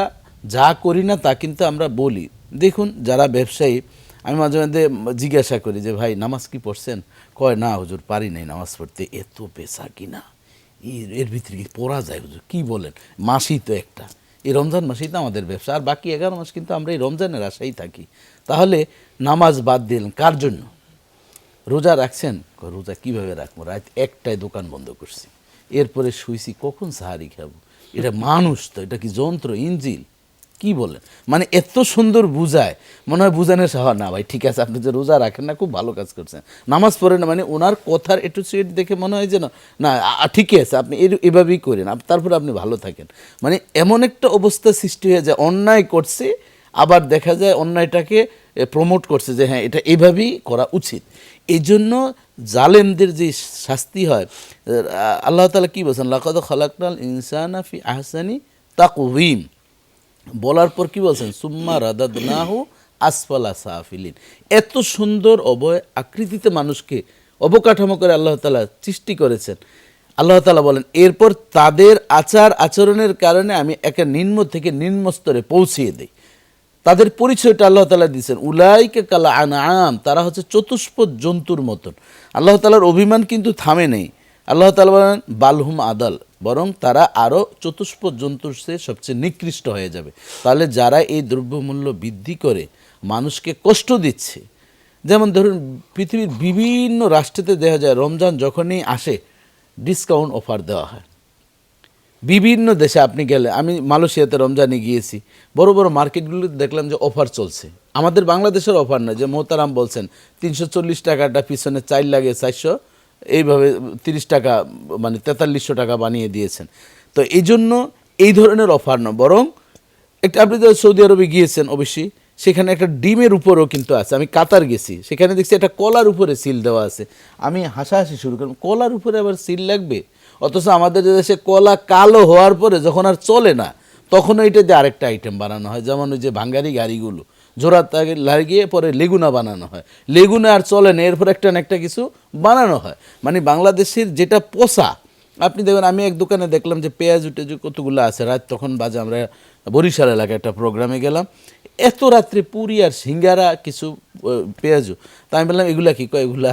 যা করি না তা কিন্তু আমরা বলি। দেখুন, যারা ব্যবসায়ী, আমি মাঝে মাঝে জিজ্ঞাসা করি যে ভাই নামাজ কি পড়ছেন? কয় না হুজুর, পারি নাই নামাজ পড়তে। এত পেশা কিনা, এর ভিতরে কি পড়া যায় হুজুর? কি বলেন? মাসই তো একটা, এই রমজান মাসেই তো আমাদের ব্যবসা, আর বাকি 11 মাস কিন্তু আমরা এই রমজানের আশাই থাকি। তাহলে নামাজ বাদ দিলেন কার জন্য? রোজা রাখছেন? রোজা কিভাবে রাখবো? রাত 1টায় দোকান বন্ধ করছি, এরপরে শুইছি, কখন সাহারি খাবো? এটা মানুষ তো, এটা কি যন্ত্র, ইঞ্জিল? কি বলেন? মানে এত সুন্দর বুঝায়, মনে হয় বুঝানোর সাহস না। ভাই ঠিক আছে, আপনি যে রোজা রাখেন না, খুব ভালো কাজ করছেন, নামাজ পড়েন না, মানে ওনার কথার অ্যাটিটিউড দেখে মনে হয় যেন না ঠিকই আছে, আপনি এভাবেই করেন, তারপরে আপনি ভালো থাকেন। মানে এমন একটা অবস্থা সৃষ্টি হয়ে যায়, অন্যায় করছে আবার দেখা যায় অন্যায়টাকে প্রমোট করছে যে হ্যাঁ এটা এভাবেই করা উচিত। এই জন্য জালেমদের যে শাস্তি হয়, আল্লাহ তাআলা কি বলছেন? লাকাদ খালাকনাল ইনসানা ফি আহসানি তাকওয়িম, বলার পর কি বলছেন? সুম্মা রাদাদনাহু আসফালা সাফিলিন। এত সুন্দর আকৃতিতে মানুষকে অবকাঠামো করে আল্লাহ তাআলা সৃষ্টি করেছেন। আল্লাহ তাআলা বলেন এরপর তাদের আচার আচরণের কারণে আমি একে নিম্ন থেকে নিম্ন স্তরে পৌঁছিয়ে দিই। তাদের পরিচয়টা আল্লাহ তাআলা দিয়েছেন, উলাইকা কাল আনআম, তারা হচ্ছে চতুষ্পদ জন্তুর মতন। আল্লাহ তাআলার অভিমান কিন্তু থামে নেই। আল্লাহ তাআলা বলেন বালহুম আদাল, বরং তারা আরও চতুষ্পদ জন্তুর চেয়ে সবচেয়ে নিকৃষ্ট হয়ে যাবে। তাহলে যারা এই দ্রব্যমূল্য বৃদ্ধি করে মানুষকে কষ্ট দিচ্ছে, যেমন ধরুন পৃথিবীর বিভিন্ন রাষ্ট্রেতে দেখা যায় রমজান যখনই আসে ডিসকাউন্ট অফার দেওয়া হয়। বিভিন্ন দেশে আপনি গেলে, আমি মালয়েশিয়াতে রমজানে গিয়েছি, বড় বড় মার্কেটগুলোতে দেখলাম যে অফার চলছে। আমাদের বাংলাদেশের অফার না, যে মোহতারাম বলছেন 340 টাকাটা পিছনে 4 লাগে 400, এইভাবে 30 টাকা মানে 4300 টাকা বানিয়ে দিয়েছেন। তো এই জন্য এই ধরনের অফার না, বরং একটা, আপনি তো সৌদি আরবে গিয়েছেন অবশ্যই, সেখানে একটা ডিমের উপরেও কিন্তু আছে। আমি কাতার গেছি, সেখানে দেখছি একটা কলার উপরে সিল দেওয়া আছে। আমি হাসাহাসি শুরু করলাম, কলার উপরে আবার সিল লাগবে? অথচ আমাদের দেশে কলা কালো হওয়ার পরে যখন আর চলে না, তখন ওইটা দিয়ে আরেকটা আইটেম বানানো হয়। যেমন ওই যে ভাঙ্গারি গাড়িগুলো জোড়া লাগিয়ে পরে লেগুনা বানানো হয়, লেগুনা আর চলে না, এরপর একটা না একটা কিছু বানানো হয়। মানে বাংলাদেশের যেটা পোষা, আপনি দেখবেন, আমি এক দোকানে দেখলাম যে পেঁয়াজ উঠে যে কতগুলো আছে, রাত তখন বাজে আমরা বরিশাল এলাকায় একটা প্রোগ্রামে গেলাম, এত রাত্রে পুরি আর সিঙ্গারা কিছু পেঁয়াজু। তা আমি বললাম এগুলা কি? কয় এগুলা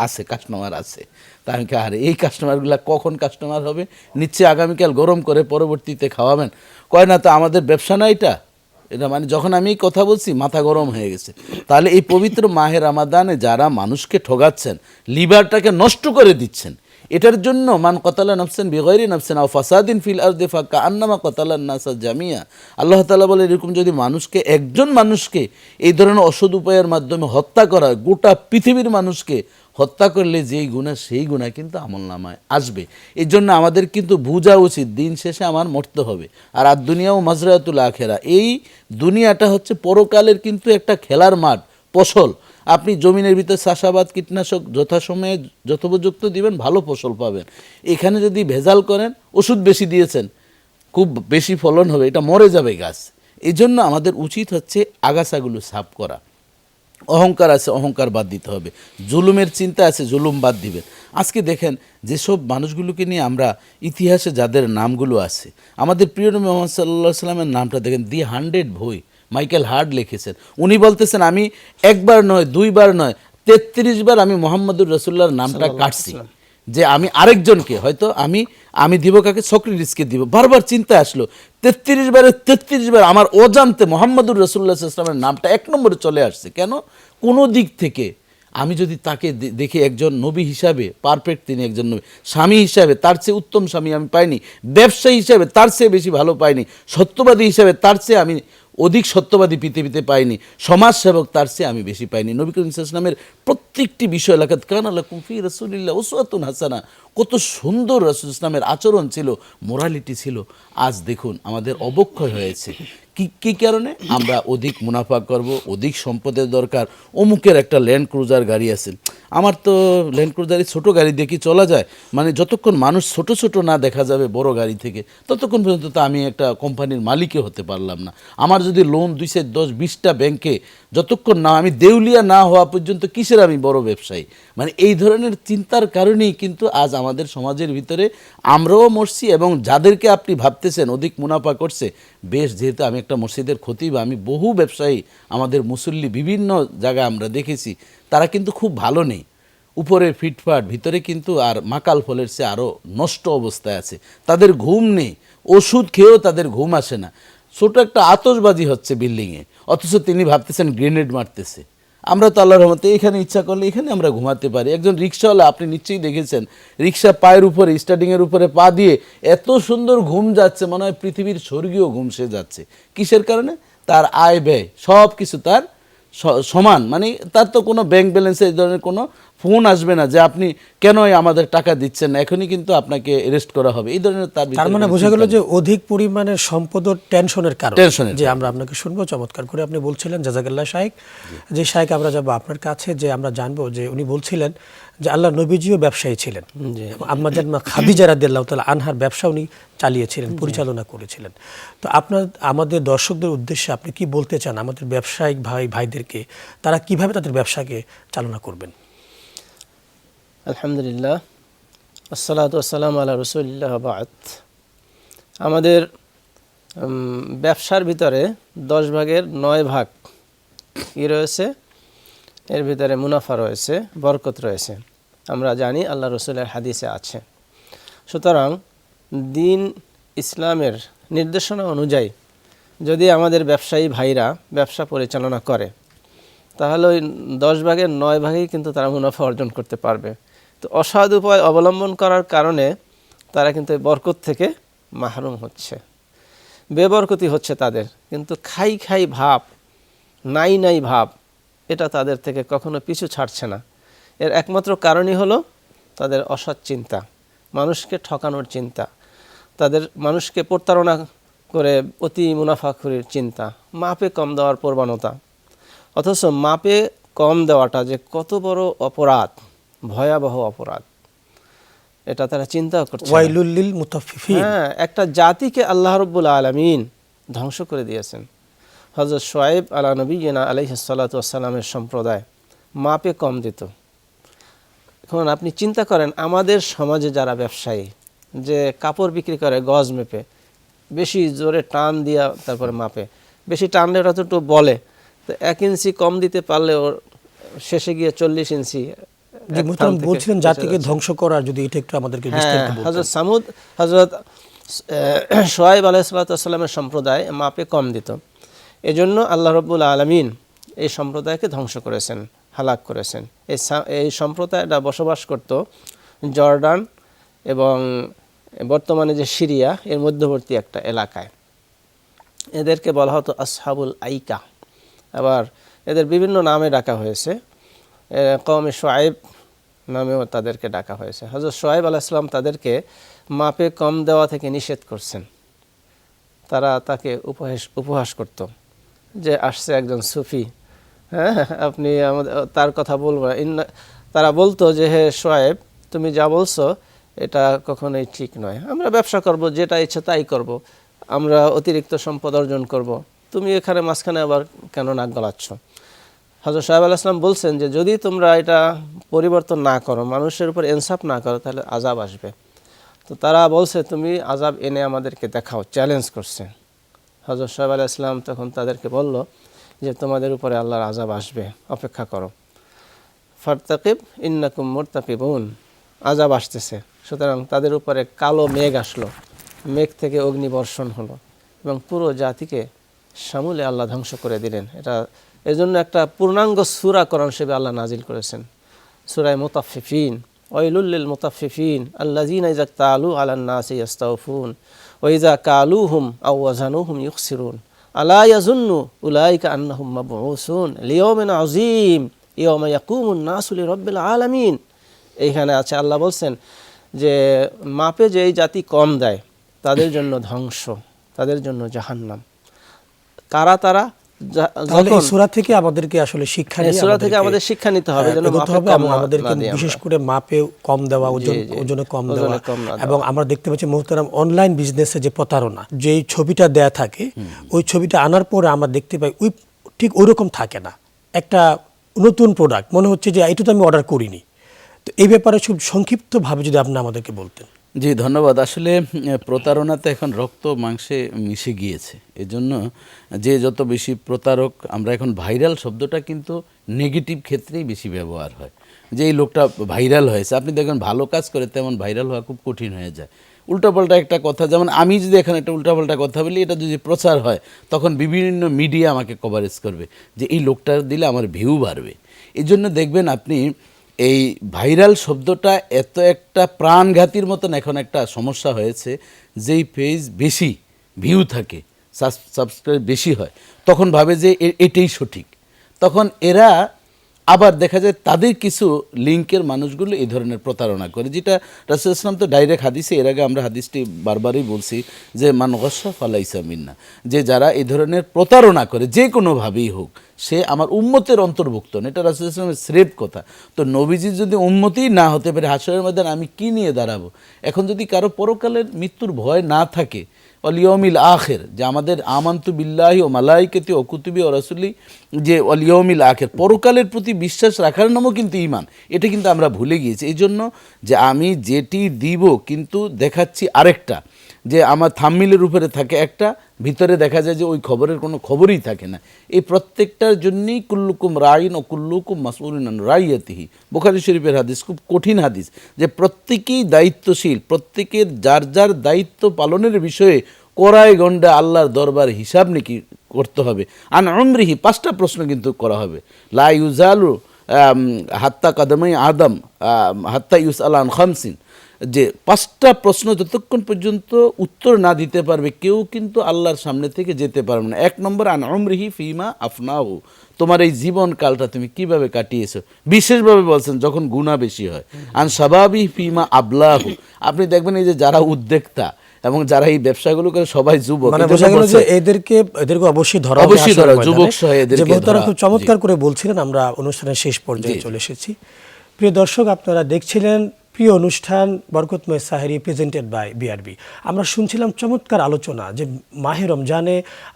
আছে, কাস্টমার আছে। তা আমি আর এই কাস্টমারগুলা কখন কাস্টমার হবে? নিচ্ছে আগামীকাল গরম করে পরবর্তীতে খাওয়াবেন। কয় না, তো আমাদের ব্যবসা না এটা। এটা মানে যখন আমি কথা বলছি মাথা গরম হয়ে গেছে। তাহলে এই পবিত্র মাহে রামাদানে যারা মানুষকে ঠগাচ্ছেন, লিভারটাকে নষ্ট করে দিচ্ছেন, এটার জন্য মান কতালা নাফসান বিগয়রি নাফসান আও ফাসাদিন ফিল আরদি ফাকান্নামা কতালান নাসা জামিয়া, আল্লাহ তাআলা বলে এরকম যদি মানুষকে, একজন মানুষকে এই ধরনের অসৎ উপায়ের মাধ্যমে হত্যা করা, গোটা পৃথিবীর মানুষকে হত্যা করলে যেই গুনাহ সেই গুনাহ কিন্তু আমলনামায় আসবে। এই জন্য আমাদের কিন্তু বোঝা উচিত দিন শেষে আমার মরতে হবে। আর দুনিয়াও মাজরাতুল আখিরা, এই দুনিয়াটা হচ্ছে পরকালের কিন্তু একটা খেলার মাঠ, ফসল। আপনি জমিনের ভিতরে চাষাবাদ, কীটনাশক যথাসময়ে যথোপযুক্ত দিবেন, ভালো ফসল পাবেন। এখানে যদি ভেজাল করেন, ওষুধ বেশি দিয়েছেন, খুব বেশি ফলন হবে, এটা মরে যাবে গাছ। এই জন্য আমাদের উচিত হচ্ছে আগাছাগুলো সাফ করা। অহংকার আছে, অহংকার বাদ দিতে হবে। জুলুমের চিন্তা আছে, জুলুম বাদ দিবেন। আজকে দেখেন যেসব মানুষগুলোকে নিয়ে আমরা ইতিহাসে যাদের নামগুলো আছে, আমাদের প্রিয় নবী মুহাম্মদ সাল্লাল্লাহু আলাইহি সাল্লামের নামটা দেখেন, দি 100 বই মাইকেল হার্ড লিখেছেন। উনি বলতেছেন আমি একবার নয়, দুইবার নয়, 33 বার আমি মোহাম্মদুর রাসূলুল্লাহর নামটা কাটছি, যে আমি আরেকজনকে হয়তো আমি দিব, কাকে? সক্রেটিসকে দিব। বারবার চিন্তা আসলো 33 বার আমার অজান্তে মোহাম্মদুর রাসূলুল্লাহ সাল্লাল্লাহু আলাইহি ওয়াসাল্লামের নামটা 1 নম্বরে চলে আসছে। কেন? কোনো দিক থেকে আমি যদি তাকে দেখি একজন নবী হিসাবে পারফেক্ট, তিনি একজন নবী, স্বামী হিসাবে তার চেয়ে উত্তম স্বামী আমি পাইনি, ব্যবসায়ী হিসাবে তার চেয়ে বেশি ভালো পাইনি, সত্যবাদী হিসাবে তার চেয়ে আমি অধিক সত্যবাদী পৃথিবীতে পাইনি, সমাজসেবক তার চেয়ে আমি বেশি পাইনি। নবী করিম সাল্লাল্লাহু আলাইহি ওয়াসাল্লামের প্রত্যেকটি বিষয় লাকাদ কানা লাকুম ফি রাসূলিল্লাহি উসওয়াতুন হাসানা, কত সুন্দর রাসূল ইসলামের আচরণ ছিল, মোরালিটি ছিল। আজ দেখুন আমাদের অবক্ষয় হয়েছে। কী কারণে? আমরা অধিক মুনাফা করব, অধিক সম্পদের দরকার, অমুকের একটা ল্যান্ড ক্রুজার গাড়ি আছে, আমার তো ল্যান্ড ক্রুজারই ছোটো গাড়ি দিয়ে কি চলা যায়? মানে যতক্ষণ মানুষ ছোট ছোট না দেখা যাবে বড় গাড়ি থেকে, ততক্ষণ পর্যন্ত তো আমি একটা কোম্পানির মালিকই হতে পারলাম না। আমার যদি লোন 2, 4, 10, 20টা ব্যাংকে, যতক্ষণ না আমি দেউলিয়া না হওয়া পর্যন্ত কিসের আমি বড় ব্যবসায়ী? মানে এই ধরনের চিন্তার কারণেই কিন্তু আজ আমাদের সমাজের ভিতরে আমরাও মরছি, এবং যাদেরকে আপনি ভাবতেছেন অধিক মুনাফা করছে, বেশ, যেহেতু আমি একটা মসজিদের খতিব, আমি বহু ব্যবসায়ী, আমাদের মুসল্লি বিভিন্ন জায়গায় আমরা দেখেছি, তারা কিন্তু খুব ভালো নেই, উপরে ফিটফাট, ভিতরে কিন্তু আর মাকাল ফলের চেয়ে আরও নষ্ট অবস্থায় আছে। তাদের ঘুম নেই, ওষুধ খেয়েও তাদের ঘুম আসে না। ছোট একটা আতশবাজি হচ্ছে বিল্ডিংয়ে, অথচ তিনি ভাবতেছেন গ্রেনেড মারতেছে। আমরা তো আল্লাহর রহমতে এখানে ইচ্ছা করলে এখানে আমরা ঘুমাতে পারি। একজন রিক্সাওয়ালা, আপনি নিশ্চয়ই দেখেছেন, রিক্সা পায়ের উপরে, স্টার্টিংয়ের উপরে পা দিয়ে এত সুন্দর ঘুম যাচ্ছে, মনে হয় পৃথিবীর স্বর্গীয় ঘুম সে যাচ্ছে। কিসের কারণে? তার আয় ব্যয় সব কিছু তার সমান, মানে তার তো কোনো ব্যাংক ব্যালেন্সে এই ধরনের কোনো ফোন আসবে না যে আপনি কেনই আমাদের টাকা দিচ্ছেন না, এখনই কিন্তু আপনাকে অ্যারেস্ট করা হবে, এই ধরনের তার মানে বোঝা গেল যে অধিক পরিমাণের সম্পদ ও টেনশনের কারণে। যে আমরা আপনাকে শুনবো, চমৎকার করে আপনি বলছিলেন, জাযাকাল্লাহ শাইখ। যে শাইখ, আমরা যাবো আপনার কাছে, যে আমরা জানবো যে উনি বলছিলেন যে আল্লাহ নবীজিও ব্যবসায়ী ছিলেন, আম্মা জান খাদিজা রাদিয়াল্লাহু তাআলা আনহার ব্যবসা উনি চালিয়েছিলেন, পরিচালনা করেছিলেন। তো আমাদের দর্শকদের উদ্দেশ্যে আপনি কি বলতে চান, আমাদের ব্যবসায়িক ভাইদেরকে তারা কিভাবে তাদের ব্যবসাকে চালনা করবেন? আলহামদুলিল্লাহ, আসসালাতু ওয়াসসালামু আলা রাসূলিল্লাহ, বাদ। আমাদের ব্যবসার ভিতরে 10 ভাগের 9 ভাগ কি রয়েছে? এর ভিতরে মুনাফা রয়েছে, বরকত রয়েছে। আমরা জানি, আল্লাহ রসুলের হাদিসে আছে। সুতরাং দিন ইসলামের নির্দেশনা অনুযায়ী যদি আমাদের ব্যবসায়ী ভাইরা ব্যবসা পরিচালনা করে, তাহলে ওই 10 ভাগের 9 ভাগেই কিন্তু তারা মুনাফা অর্জন করতে পারবে। তো অসৎ উপায় অবলম্বন করার কারণে তারা কিন্তু এই বরকত থেকে মাহরুম হচ্ছে, বেবরকতি হচ্ছে তাদের। কিন্তু খাই ভাব, নাই ভাব, এটা তাদের থেকে কখনো পিছু ছাড়ছে না। এর একমাত্র কারণই হলো তাদের অসৎ চিন্তা, মানুষকে ঠকানোর চিন্তা, তাদের মানুষকে প্রতারণা করে অতি মুনাফাখুরির চিন্তা, মাপে কম দেওয়ার প্রবণতা। অথচ মাপে কম দেওয়াটা যে কত বড় অপরাধ, ভয়াবহ অপরাধ, এটা তারা চিন্তাও করছে না। ওয়াইলুল লিল মুতাফফিফিন। হ্যাঁ, একটা জাতিকে আল্লাহ রাব্বুল আলামিন ধ্বংস করে দিয়েছেন। হযরত শুআয়ব আলা নবিয়িনা আলাইহিস সালাতু ওয়াস সালামের সম্প্রদায় মাপে কম দিত। এখন আপনি চিন্তা করেন, আমাদের সমাজে যারা ব্যবসায়ী, যে কাপড় বিক্রি করে গজ মেপে, বেশি জোরে টান দিয়া তারপরে মাপে, বেশি টানলে ওরা তো একটু বলে, তো 1 ইঞ্চি কম দিতে পারলে ওর শেষে গিয়ে 40 ইঞ্চি যে মুহতারাম বলছিলেন জাতিকে ধ্বংস করা, যদি এটা একটু আমাদেরকে বিস্তারিত বলতেন। হযরত সামুদ, হযরত শুআয়ব আলাইহিস সালামের সম্প্রদায় মাপে কম দিত, এজন্য আল্লাহ রাব্বুল আলামিন এই সম্প্রদায়কে ধ্বংস করেছেন, হালাক করেছেন। এই সম্প্রদায়টা বসবাস করত জর্ডান এবং বর্তমানে যে সিরিয়া এর মধ্যবর্তী একটা এলাকায়। এদেরকে বলা হতো আসহাবুল আইকা, আবার এদের বিভিন্ন নামে ডাকা হয়েছে, কওমে শুআয়ব নামেও তাদেরকে ডাকা হয়েছে। হযরত শুআয়ব আলাইহিস সালাম তাদেরকে মাপে কম দেওয়া থেকে নিষেধ করছেন। তারা তাকে উপহাস করত যে আসছে একজন সুফি, হ্যাঁ আপনি আমাদের তার কথা বলবেন। তারা বলতো যে হে শুআয়ব, তুমি যা বলছো এটা কখনোই ঠিক নয়, আমরা ব্যবসা করব, যেটা ইচ্ছে তাই করব, আমরা অতিরিক্ত সম্পদ অর্জন করব, তুমি এখানে মাঝখানে আবার কেন নাক গলাচ্ছ? হযরত শুআয়ব আলাইহিস সালাম বলছেন যে যদি তোমরা এটা পরিবর্তন না করো, মানুষের উপর ইনসাফ না করো, তাহলে আযাব আসবে। তো তারা বলছে তুমি আযাব এনে আমাদেরকে দেখাও, চ্যালেঞ্জ করছে। হযরত শুআয়ব আলাইহিস সালাম তখন তাদেরকে বলল যে তোমাদের উপরে আল্লাহর আযাব আসবে, অপেক্ষা করো। ফারতাকিব ইন্নাকুম মুরতাকিবুন, আযাব আসতেছে। সুতরাং তাদের উপরে কালো মেঘ আসলো, মেঘ থেকে অগ্নিবর্ষণ হলো এবং পুরো জাতিকে সমূলে আল্লাহ ধ্বংস করে দিলেন। এটা এজন্য একটা পূর্ণাঙ্গ সূরা কোরআন শরীফে আল্লাহ নাজিল করেছেন, সূরা মুতাফফিফিন। ওয়াইলুল লিল মুতাফফিফিন আল্লাযীনা ইযা তালু আলান নাসি ইস্তাওফুন ওয়া ইযা কালুহুম আও ওয়াজানুহুম ইখসিরুন আলা ইয়াযুন্নু উলাইকা আন্নাহুম মাবউসুন লিয়াউমিন আযীম ইয়াওমা ইয়াকুমুন নাসু লিরাব্বিল আলামিন। এইখানে আছে আল্লাহ বলছেন যে মাপে যে এই জাতি কম দেয় তাদের জন্য ধ্বংস, তাদের জন্য জাহান্নাম। কারা তারা? তাহলে এই সূরা থেকে আমাদেরকে আসলে শিক্ষা নিয়ে সূরা থেকে আমাদের শিক্ষা নিতে হবে যেন মাপে কম আমাদেরকে বিশেষ করে মাপে কম দেওয়া, ওজনে কম দেওয়া। এবং আমরা দেখতে পাচ্ছি মুহতারাম অনলাইন বিজনেসে যে প্রতারণা, যেই ছবিটা দেয়া থাকে ওই ছবিটা আনার পরে আমরা দেখতে পাই ওই ঠিক ওইরকম থাকে না, একটা নতুন প্রোডাক্ট মনে হচ্ছে যে এটা তো আমি অর্ডার করিনি। তো এই ব্যাপারে খুব সংক্ষিপ্তভাবে যদি আপনি আমাদেরকে বলতেন। জি ধন্যবাদ। আসলে প্রতারণাতে এখন রক্ত মাংসে মিশে গিয়েছে, এজন্য যে যত বেশি প্রতারক, আমরা এখন ভাইরাল শব্দটা কিন্তু নেগেটিভ ক্ষেত্রেই বেশি ব্যবহার হয়, যে এই লোকটা ভাইরাল হয়েছে। আপনি দেখবেন ভালো কাজ করে তেমন ভাইরাল হওয়া খুব কঠিন হয়ে যায়। উল্টাপাল্টা একটা কথা, যেমন আমি যদি এখানে একটা উল্টাপাল্টা কথা বলি, এটা যদি প্রচার হয় তখন বিভিন্ন মিডিয়া আমাকে কভারেজ করবে যে এই লোকটা দিলে আমার ভিউ বাড়বে। এই জন্য দেখবেন আপনি এই ভাইরাল শব্দটা এত একটা প্রাণঘাতীর মতন এখন একটা সমস্যা হয়েছে। যেই পেজ বেশি ভিউ থাকে, সাবস্ক্রাইব বেশি হয়, তখন ভাবে যে এটাই সঠিক। তখন এরা আবার দেখা যায় তাদের কিছু লিঙ্কের মানুষগুলো এই ধরনের প্রতারণা করে, যেটা রাসূল ইসলাম তো ডাইরেক্ট হাদিসে, এর আগে আমরা হাদিসটি বারবারই বলছি যে মান গাশা ফালাইসা মিন্না, যে যারা এই ধরনের প্রতারণা করে যে কোনোভাবেই হোক সে আমার উম্মতের অন্তর্ভুক্ত না। এটা রাসূল ইসলামের স্রেফ কথা। তো নবীজির যদি উম্মতই না হতে পারে হাশরের ময়দানে আমি কি নিয়ে দাঁড়াবো? এখন যদি কারো পরকালের মৃত্যুর ভয় না থাকে, ওয়াল ইয়াউমিল আখির, যে আমাদের আমান্তু বিল্লাহি ও মালাইকাতি ও কুতুবি ও রাসূলি, যে ওয়াল ইয়াউমিল আখির পরকালের প্রতি বিশ্বাস রাখার নামও কিন্তু ঈমান, এটা কিন্তু আমরা ভুলে গিয়েছি। এই জন্য যে আমি যেটি দিব কিন্তু দেখাচ্ছি আরেকটা, যে আমার থাম্বনেইলের উপরে থাকে একটা, ভিতরে দেখা যায় যে ওই খবরের কোনো খবরই থাকে না। এই প্রত্যেকটার জন্যই কুল্লুকুম রাইন ও কুল্লুকুম মাসউলুন আন রাইয়াতিহি, বুখারী শরীফের হাদিস, খুব কঠিন হাদিস, যে প্রত্যেকেই দায়িত্বশীল, প্রত্যেকের যার যার দায়িত্ব পালনের বিষয়ে কড়াই গণ্ডা আল্লাহর দরবার হিসাব নাকি করতে হবে। আন উমরিহি, 5টা প্রশ্ন কিন্তু করা হবে। লা ইউজালু হাত্তা কাদামাই আদম হাত্তা ইউসআল আন খামসিন, যে 5টা প্রশ্ন যতক্ষণ পর্যন্ত উত্তর না দিতে পারবে কেউ কিন্তু আল্লাহর সামনে থেকে যেতে পারবে না। 1 নম্বর আন উমরিহি ফিমা আফনাহু, তোমার এই জীবনকালটা তুমি কিভাবে কাটিয়েছো, বিশেষভাবে বলছেন যখন গুনাহ বেশি হয়। আন শাবাবি ফিমা আবলাহু, আপনি দেখবেন এই যে যারা উদ্যোক্তা এবং যারা এই ব্যবসাগুলো করে সবাই যুবক, মানে বোঝা গেল যে এদেরকে অবশ্যই ধরা, অবশ্যই ধরা, যুবক সহ এদেরকে ধরা। খুব চমৎকার করে বলছিলেন। আমরা অনুষ্ঠানের শেষ পর্যায়ে চলে এসেছি। প্রিয় দর্শক, আপনারা দেখছিলেন প্রিয় অনুষ্ঠান বরকতময় সাহেরি প্রেজেন্টেড বাই বিআরবি। আমরা শুনছিলাম চমৎকার আলোচনা যে মাহে রমজানে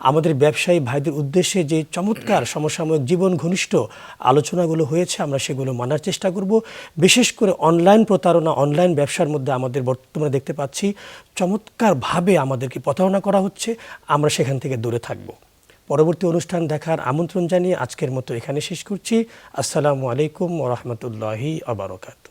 আমাদের ব্যবসায়ী ভাইদের উদ্দেশ্যে যে চমৎকার সমসাময়িক জীবন ঘনিষ্ঠ আলোচনাগুলো হয়েছে, আমরা সেগুলো মানার চেষ্টা করব। বিশেষ করে অনলাইন প্রতারণা, অনলাইন ব্যবসার মধ্যে আমাদের বর্তমানে দেখতে পাচ্ছি চমৎকারভাবে আমাদেরকে প্রতারণা করা হচ্ছে, আমরা সেখান থেকে দূরে থাকব। পরবর্তী অনুষ্ঠান দেখার আমন্ত্রণ জানিয়ে আজকের মতো এখানে শেষ করছি। আসসালামু আলাইকুম ওয়া রাহমাতুল্লাহি ওয়া বারাকাতুহু।